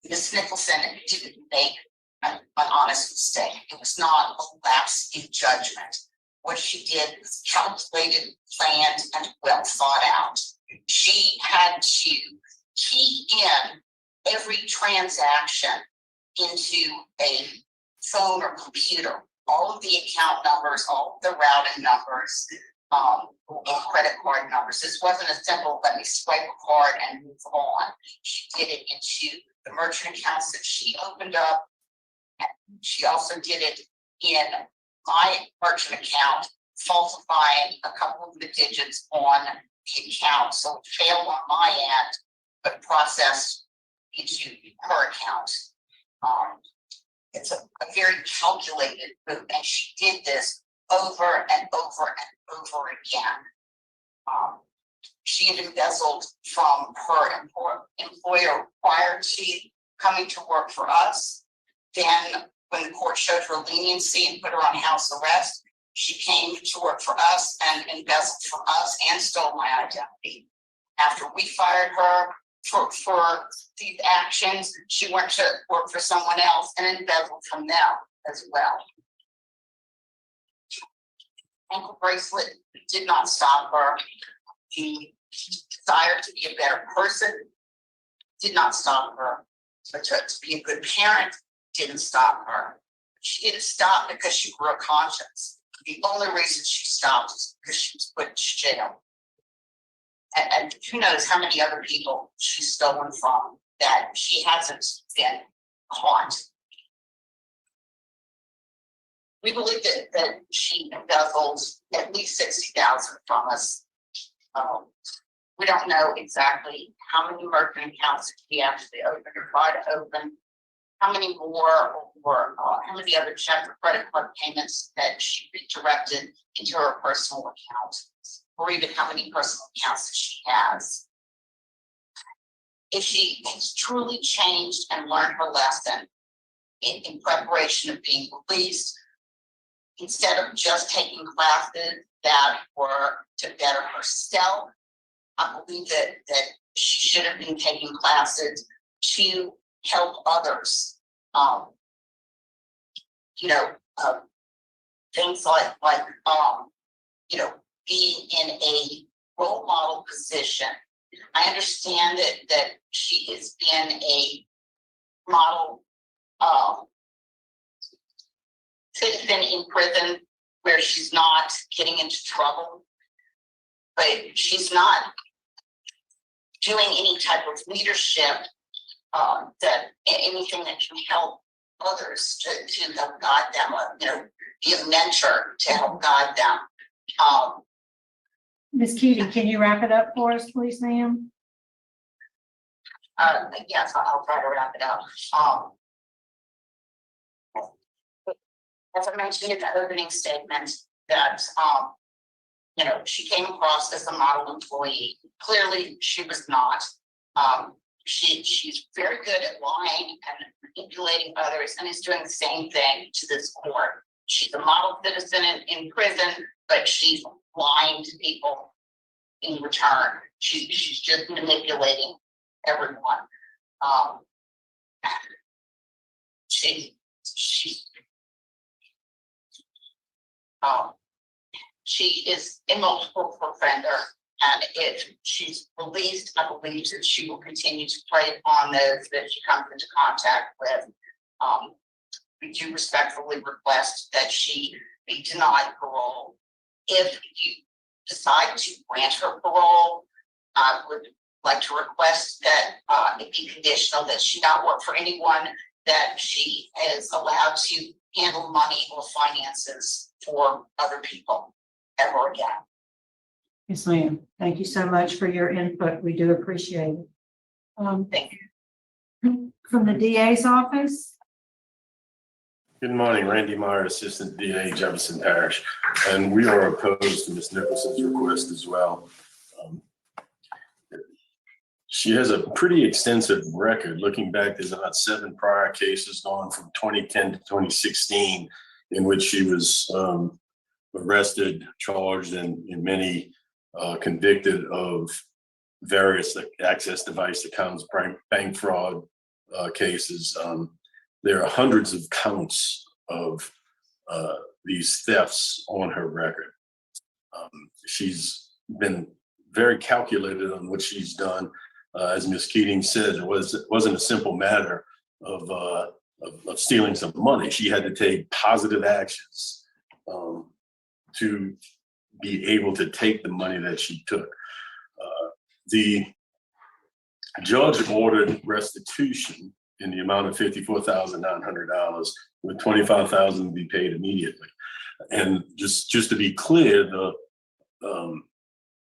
S21: Ms. Nicholson didn't make an honest mistake. It was not a lapse in judgment. What she did was calculated, planned, and well thought out. She had to key in every transaction into a phone or computer, all of the account numbers, all of the routing numbers, or credit card numbers. This wasn't a simple, let me swipe a card and move on. She did it into the merchant accounts that she opened up. She also did it in my merchant account, falsifying a couple of the digits on the account. So it failed on my end, but processed into her account. It's a very calculated move, and she did this over and over and over again. She had embezzled from her employer prior to coming to work for us. Then when the court showed her leniency and put her on house arrest, she came to work for us and embezzled from us and stole my identity. After we fired her for these actions, she went to work for someone else and embezzled from them as well. ankle bracelet did not stop her. The desire to be a better person did not stop her. But to be a good parent didn't stop her. She didn't stop because she grew a conscience. The only reason she stopped is because she was put in jail. And who knows how many other people she's stolen from that she hasn't been caught. We believe that she embezzled at least 60,000 from us. We don't know exactly how many merchant accounts she actually opened or tried to open, how many more or how many other check or credit card payments that she redirected into her personal account, or even how many personal accounts that she has. If she has truly changed and learned her lesson in preparation of being released, instead of just taking classes that were to better herself, I believe that she should have been taking classes to help others. Things like being in a role model position. I understand that she has been a model citizen in prison where she's not getting into trouble, but she's not doing any type of leadership, that anything that can help others to help guide them, be a mentor to help guide them.
S10: Ms. Keating, can you wrap it up for us, please, ma'am?
S21: Yes, I'll try to wrap it up. As I mentioned in the opening statement, that she came across as a model employee. Clearly, she was not. She's very good at lying and manipulating others, and is doing the same thing to this court. She's a model citizen in prison, but she's lying to people in return. She's just manipulating everyone. She is a multiple offender, and if she's released, I believe that she will continue to prey upon those that she comes into contact with. We do respectfully request that she be denied parole. If you decide to grant her parole, I would like to request that it be conditional that she not work for anyone that she is allowed to handle money or finances for other people ever again.
S10: Yes, ma'am. Thank you so much for your input. We do appreciate it.
S21: Thank you.
S10: From the DA's office?
S8: Good morning, Randy Meyer, Assistant DA, Jefferson Parish, and we are opposed to Ms. Nicholson's request as well. She has a pretty extensive record. Looking back, there's about 7 prior cases going from 2010 to 2016 in which she was arrested, charged, and in many convicted of various access device accounts, bank fraud cases. There are hundreds of counts of these thefts on her record. She's been very calculated on what she's done. As Ms. Keating said, it wasn't a simple matter of stealing some money. She had to take positive actions to be able to take the money that she took. The judge ordered restitution in the amount of $54,900, with $25,000 to be paid immediately. And just to be clear,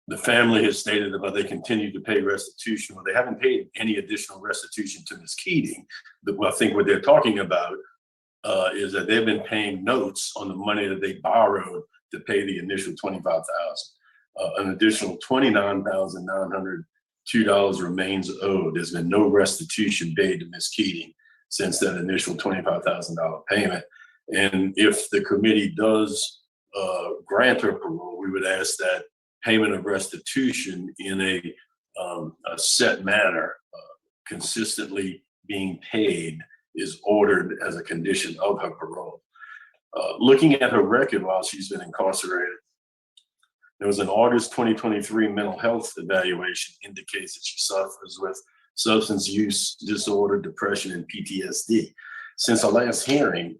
S8: the family has stated that they continue to pay restitution. Well, they haven't paid any additional restitution to Ms. Keating. I think what they're talking about is that they've been paying notes on the money that they borrowed to pay the initial $25,000. An additional $29,902 remains owed. There's been no restitution paid to Ms. Keating since that initial $25,000 payment. And if the committee does grant her parole, we would ask that payment of restitution in a set manner, consistently being paid, is ordered as a condition of her parole. Looking at her record while she's been incarcerated, There was an August 2023 mental health evaluation indicates that she suffers with substance use disorder, depression, and PTSD. Since our last hearing,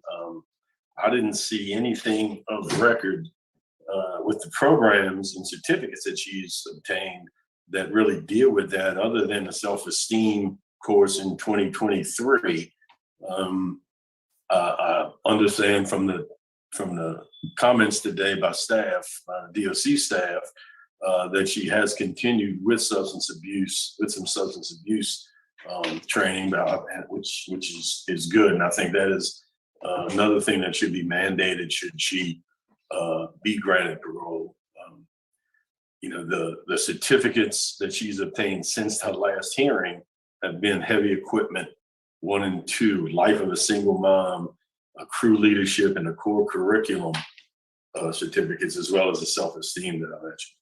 S8: I didn't see anything of record with the programs and certificates that she's obtained that really deal with that, other than the self-esteem course in 2023. I understand from the comments today by staff, DOC staff, that she has continued with substance abuse, with some substance abuse training, which is good. And I think that is another thing that should be mandated should she be granted parole. The certificates that she's obtained since her last hearing have been heavy equipment 1 and 2, life of a single mom, a crew leadership, and a core curriculum certificates, as well as the self-esteem that I mentioned.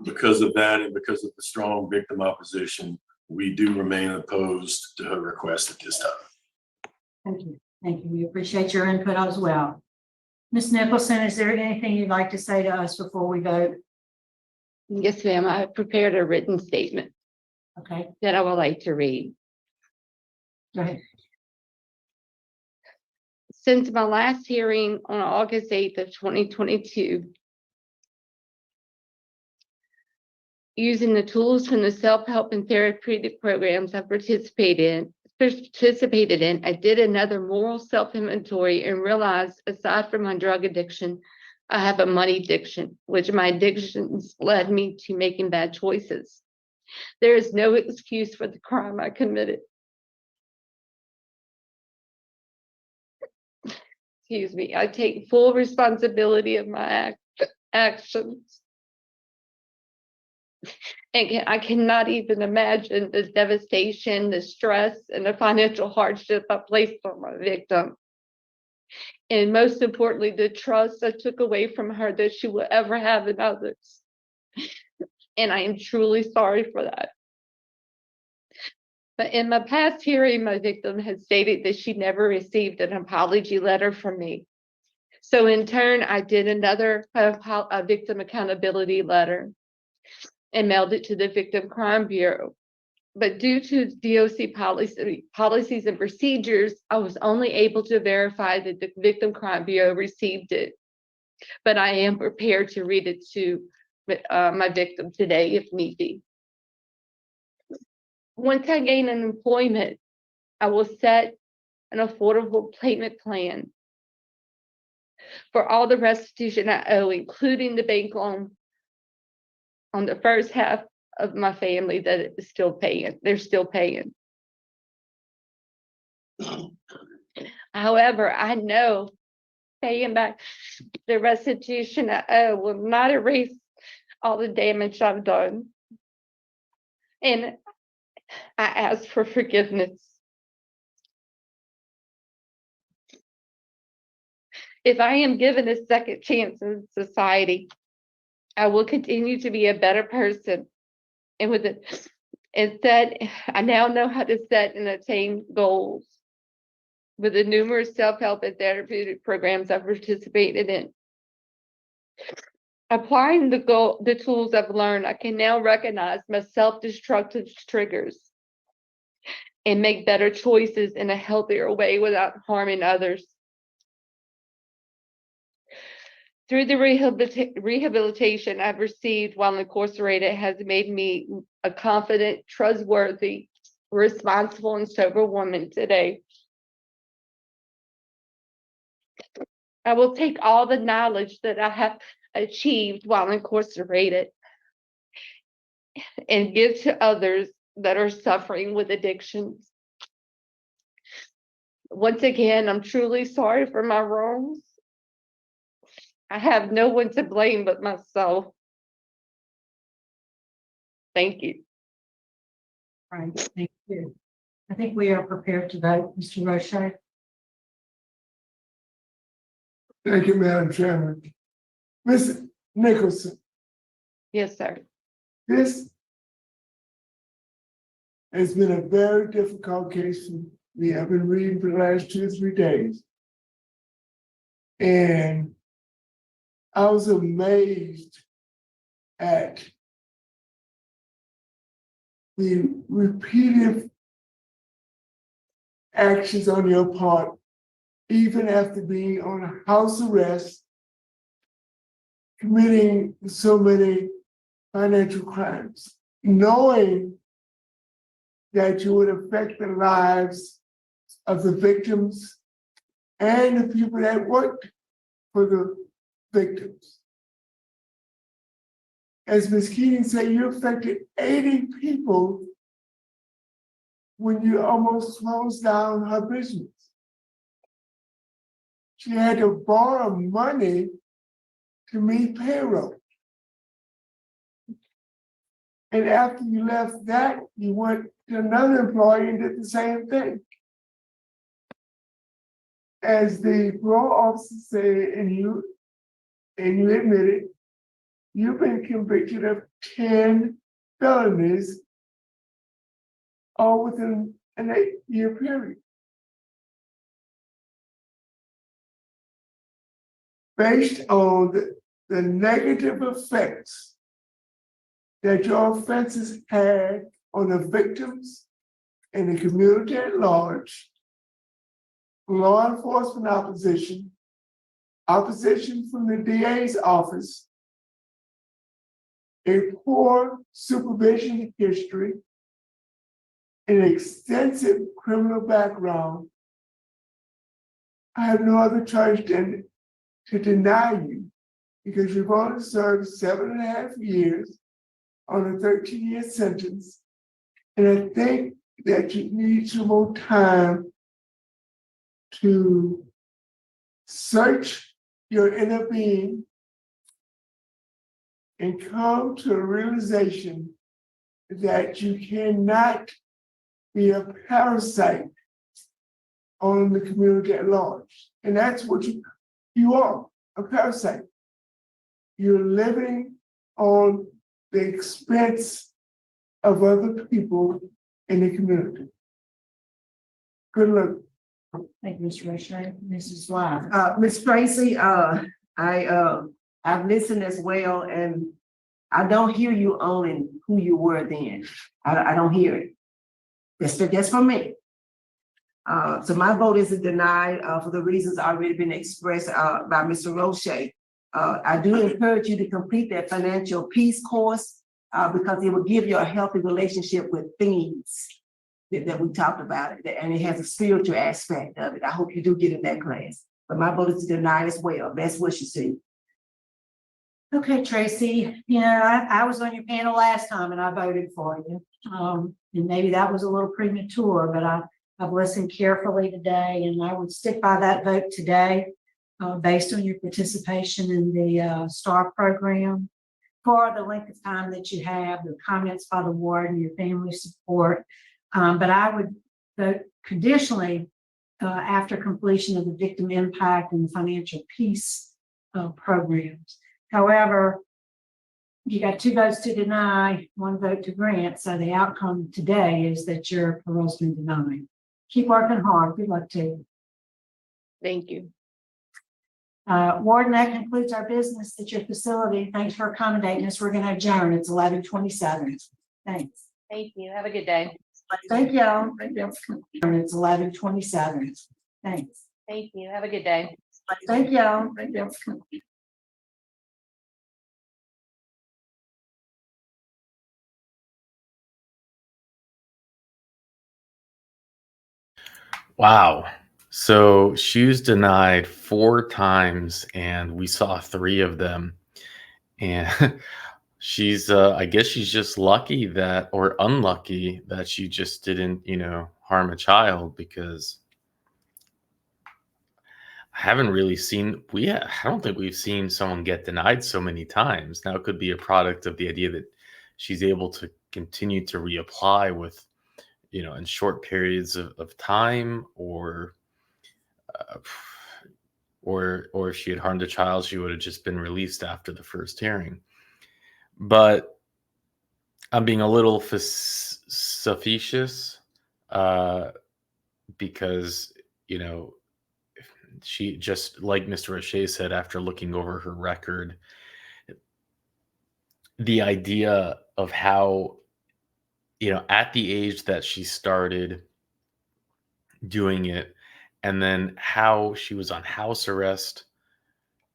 S8: Because of that, and because of the strong victim opposition, we do remain opposed to her request at this time.
S10: Thank you. Thank you. We appreciate your input as well. Ms. Nicholson, is there anything you'd like to say to us before we vote?
S2: Yes, ma'am. I have prepared a written statement.
S10: Okay.
S2: That I would like to read.
S10: Go ahead.
S2: Since my last hearing on August 8th of 2022, using the tools from the self-help and therapeutic programs I participated in, I did another moral self-inventory and realized, aside from my drug addiction, I have a money addiction, which my addictions led me to making bad choices. There is no excuse for the crime I committed. Excuse me. I take full responsibility of my actions. And I cannot even imagine the devastation, the stress, and the financial hardship I placed on my victim. And most importantly, the trust I took away from her that she will ever have in others. And I am truly sorry for that. But in my past hearing, my victim has stated that she never received an apology letter from me. So in turn, I did another victim accountability letter and mailed it to the Victim Crime Bureau. But due to DOC policies and procedures, I was only able to verify that the Victim Crime Bureau received it. But I am prepared to read it to my victim today if need be. Once I gain an employment, I will set an affordable payment plan for all the restitution I owe, including the bank loan on the first half of my family that is still paying. They're still paying. However, I know paying back the restitution I owe will not erase all the damage I've done. And I ask for forgiveness. If I am given a second chance in society, I will continue to be a better person. And I now know how to set and attain goals with the numerous self-help and therapeutic programs I've participated in. Applying the tools I've learned, I can now recognize my self-destructive triggers and make better choices in a healthier way without harming others. Through the rehabilitation I've received while incarcerated has made me a confident, trustworthy, responsible, and sober woman today. I will take all the knowledge that I have achieved while incarcerated and give to others that are suffering with addictions. Once again, I'm truly sorry for my wrongs. I have no one to blame but myself. Thank you.
S10: All right, thank you. I think we are prepared to vote. Mr. Roche.
S1: Thank you, Madam Chairman. Ms. Nicholson.
S2: Yes, sir.
S1: This has been a very difficult case for me. I've been reading for the last 2 or 3 days. And I was amazed at the repeated actions on your part, even after being on house arrest, committing so many financial crimes, knowing that you would affect the lives of the victims and the people that worked for the victims. As Ms. Keating said, you affected 80 people when you almost closed down her business. She had to borrow money to meet payroll. And after you left that, you went to another employee and did the same thing. As the parole officer said, and you admitted, you've been convicted of 10 felonies, all within an 8-year period. Based on the negative effects that your offenses had on the victims and the community at large, law enforcement opposition, opposition from the DA's office, a poor supervision history, an extensive criminal background, I have no other choice than to deny you because you've only served 7.5 years on a 13-year sentence. And I think that you need some more time to search your inner being and come to a realization that you cannot be a parasite on the community at large. And that's what you are, a parasite. You're living on the expense of other people in the community. Good luck.
S10: Thank you, Mr. Richard. Mrs. Wise.
S4: Ms. Tracy, I've listened as well, and I don't hear you owning who you were then. I don't hear it. That's for me. So my vote is denied for the reasons already been expressed by Mr. Roche. I do encourage you to complete that financial peace course because it will give you a healthy relationship with things that we talked about, and it has a spiritual aspect of it. I hope you do get in that class. But my vote is denied as well. That's what you see.
S10: Okay, Tracy, you know, I was on your panel last time and I voted for you. And maybe that was a little premature, but I've listened carefully today and I would stick by that vote today based on your participation in the STAR program for the length of time that you have, the comments by the warden, your family support. But I would vote conditionally after completion of the victim impact and financial peace programs. However, you got 2 votes to deny, 1 vote to grant. So the outcome today is that your parole's been denied. Keep working hard. Good luck to you.
S16: Thank you.
S10: Warden, that concludes our business at your facility. Thanks for accommodating us. We're going to adjourn. It's 11:27. Thanks.
S16: Thank you. Have a good day.
S10: Thank y'all. It's 11:27. Thanks.
S16: Thank you. Have a good day.
S10: Thank y'all.
S9: Wow. So she was denied 4 times, and we saw 3 of them. And she's, I guess she's just lucky that, or unlucky that she just didn't, harm a child, because I haven't really seen, I don't think we've seen someone get denied so many times. Now, it could be a product of the idea that she's able to continue to reapply with, in short periods of time, or if she had harmed a child, she would have just been released after the first hearing. But I'm being a little facetious because, she, just like Mr. O'Shea said, after looking over her record, the idea of how, at the age that she started doing it, and then how she was on house arrest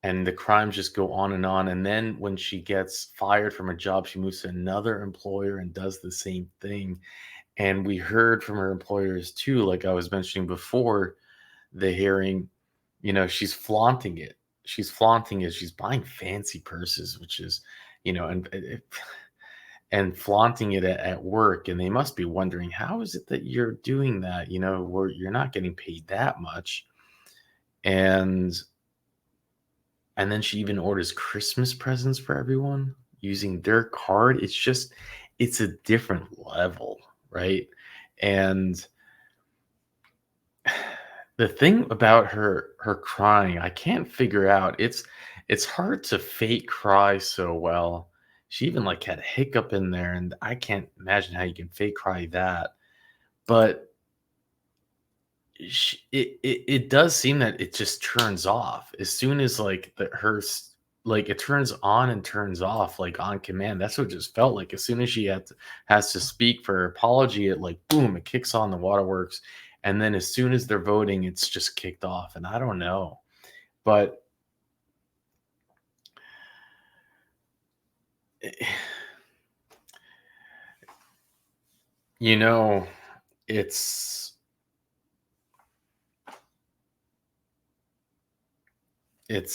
S9: and the crimes just go on. And then when she gets fired from her job, she moves to another employer and does the same thing. And we heard from her employers too, like I was mentioning before the hearing, she's flaunting it. She's flaunting it. She's buying fancy purses, which is, and flaunting it at work. And they must be wondering, how is it that you're doing that? Where you're not getting paid that much. And then she even orders Christmas presents for everyone using their card. It's a different level, right? And the thing about her crying, I can't figure out. It's hard to fake cry so well. She even like had a hiccup in there, and I can't imagine how you can fake cry that. But it does seem that it just turns off as soon as like like it turns on and turns off like on command. That's what it just felt like. As soon as she has to speak for her apology, it like boom, it kicks on the waterworks. And then as soon as they're voting, it's just kicked off. And I don't know. But it's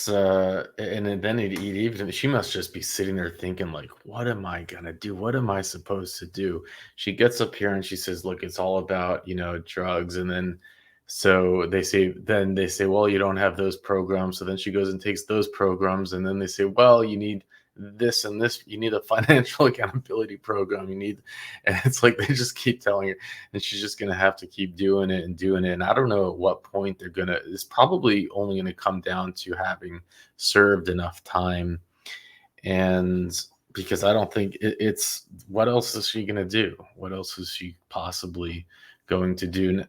S9: and then it even she must just be sitting there thinking like, what am I gonna do? What am I supposed to do? She gets up here and she says, look, it's all about, drugs. And then they say, well, you don't have those programs. So then she goes and takes those programs, and then they say, well, you need this and this, you need a financial accountability program, and it's like they just keep telling her, and she's just gonna have to keep doing it and doing it. And I don't know at what point it's probably only gonna come down to having served enough time. And because I don't think it's what else is she gonna do? What else is she possibly going to do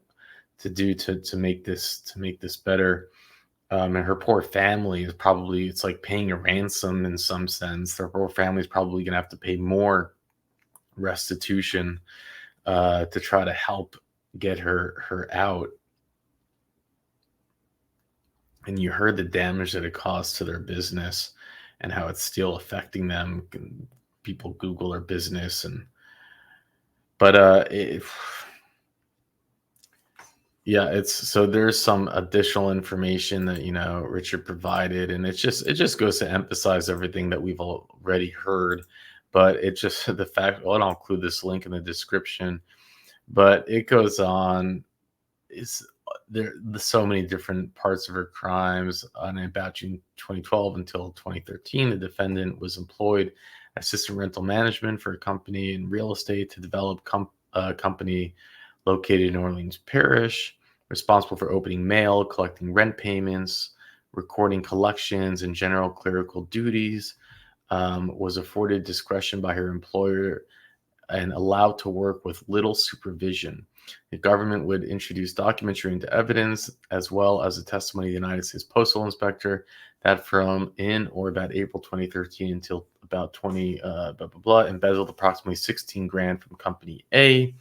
S9: to make this better? And her poor family is probably, it's like paying a ransom in some sense. Their poor family is probably going to have to pay more restitution to try to help get her out. And you heard the damage that it caused to their business and how it's still affecting them. People Google their business, so there's some additional information that, Richard provided, and it just goes to emphasize everything that we've already heard. But it just the fact, well, I'll include this link in the description, but it goes on. There's so many different parts of her crimes. On about June 2012 until 2013, the defendant was employed assistant rental management for a company in real estate to develop a company located in Orleans Parish, responsible for opening mail, collecting rent payments, recording collections, and general clerical duties. Was afforded discretion by her employer and allowed to work with little supervision. The government would introduce documentary into evidence, as well as a testimony of the United States Postal Inspector that from in or about April 2013 until about 20 embezzled approximately 16 grand from Company A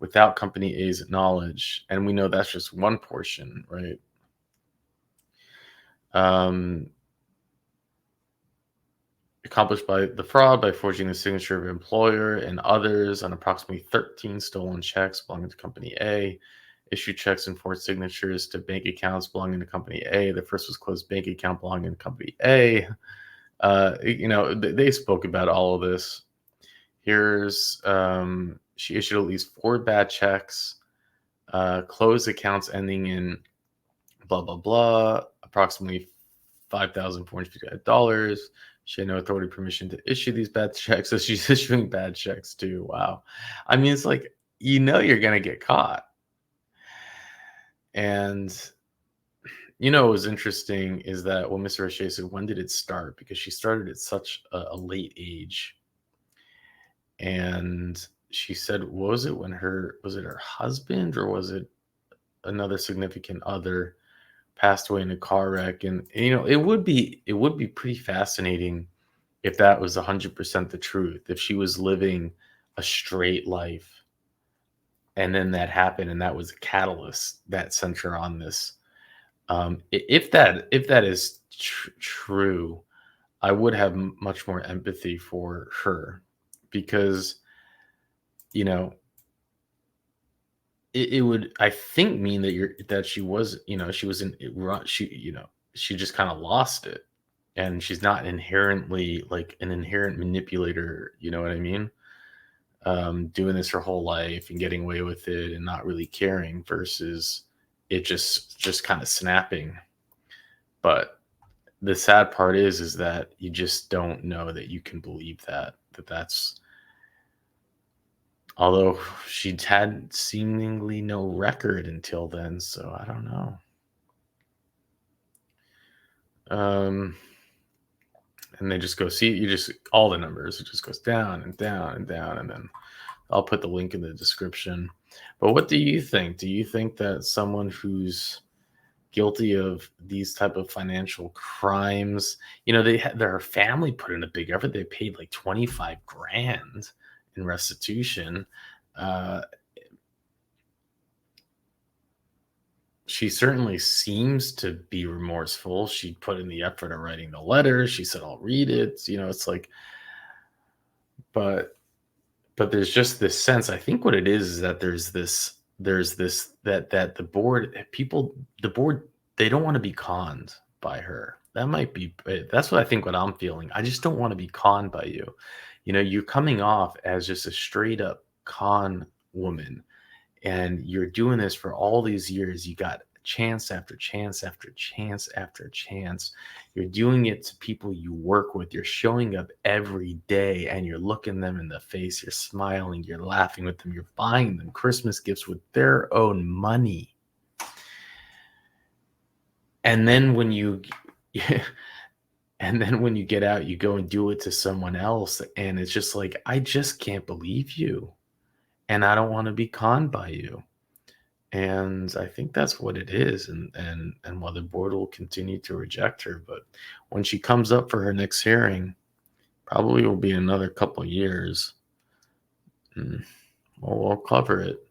S9: without Company A's knowledge. And we know that's just one portion, right? Accomplished by the fraud by forging the signature of employer and others on approximately 13 stolen checks belonging to Company A, issued checks and forged signatures to bank accounts belonging to Company A. The first was closed bank account belonging to Company A. They spoke about all of this. Here's she issued at least 4 bad checks, closed accounts ending in blah blah blah, approximately $5,455. She had no authority or permission to issue these bad checks, so she's issuing bad checks too. Wow. I mean, it's like, you're gonna get caught. And what was interesting is that when Mr. O'Shea said, when did it start? Because she started at such a late age. And she said, was it her husband or was it another significant other passed away in a car wreck. And you know, it would be pretty fascinating if that was 100% the truth, if she was living a straight life and then that happened and that was a catalyst that sent her on this. If that is true, I would have much more empathy for her, because you know it would, I think, mean that she was, you know, she was in she, you know, she just kind of lost it, and she's not inherently like an inherent manipulator, you know what I mean? Doing this her whole life and getting away with it and not really caring, versus it just kind of snapping. But the sad part is that you just don't know that you can believe that's, although she'd had seemingly no record until then, so I don't know. And they just go, see, you just, all the numbers, it just goes down and down and down, and then I'll put the link in the description. But what do you think? Do you think that someone who's guilty of these type of financial crimes, you know, their family put in a big effort, they paid like 25 grand in restitution. She certainly seems to be remorseful. She put in the effort of writing the letter. She said, I'll read it. You know, it's like, but there's just this sense, I think what it is that there's this, that the board, they don't want to be conned by her. That might be, that's what I think, what I'm feeling. I just don't want to be conned by you. You know, you're coming off as just a straight up con woman, and you're doing this for all these years. You got chance after chance after chance after chance. You're doing it to people you work with. You're showing up every day and you're looking them in the face. You're smiling, you're laughing with them, you're buying them Christmas gifts with their own money. And then when you get out, you go and do it to someone else, and it's just like, I just can't believe you, and I don't want to be conned by you. And I think that's what it is. And while the board will continue to reject her, but when she comes up for her next hearing, probably will be another couple of years. We'll cover it.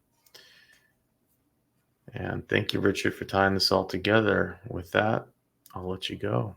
S9: And thank you, Richard, for tying this all together. With that, I'll let you go.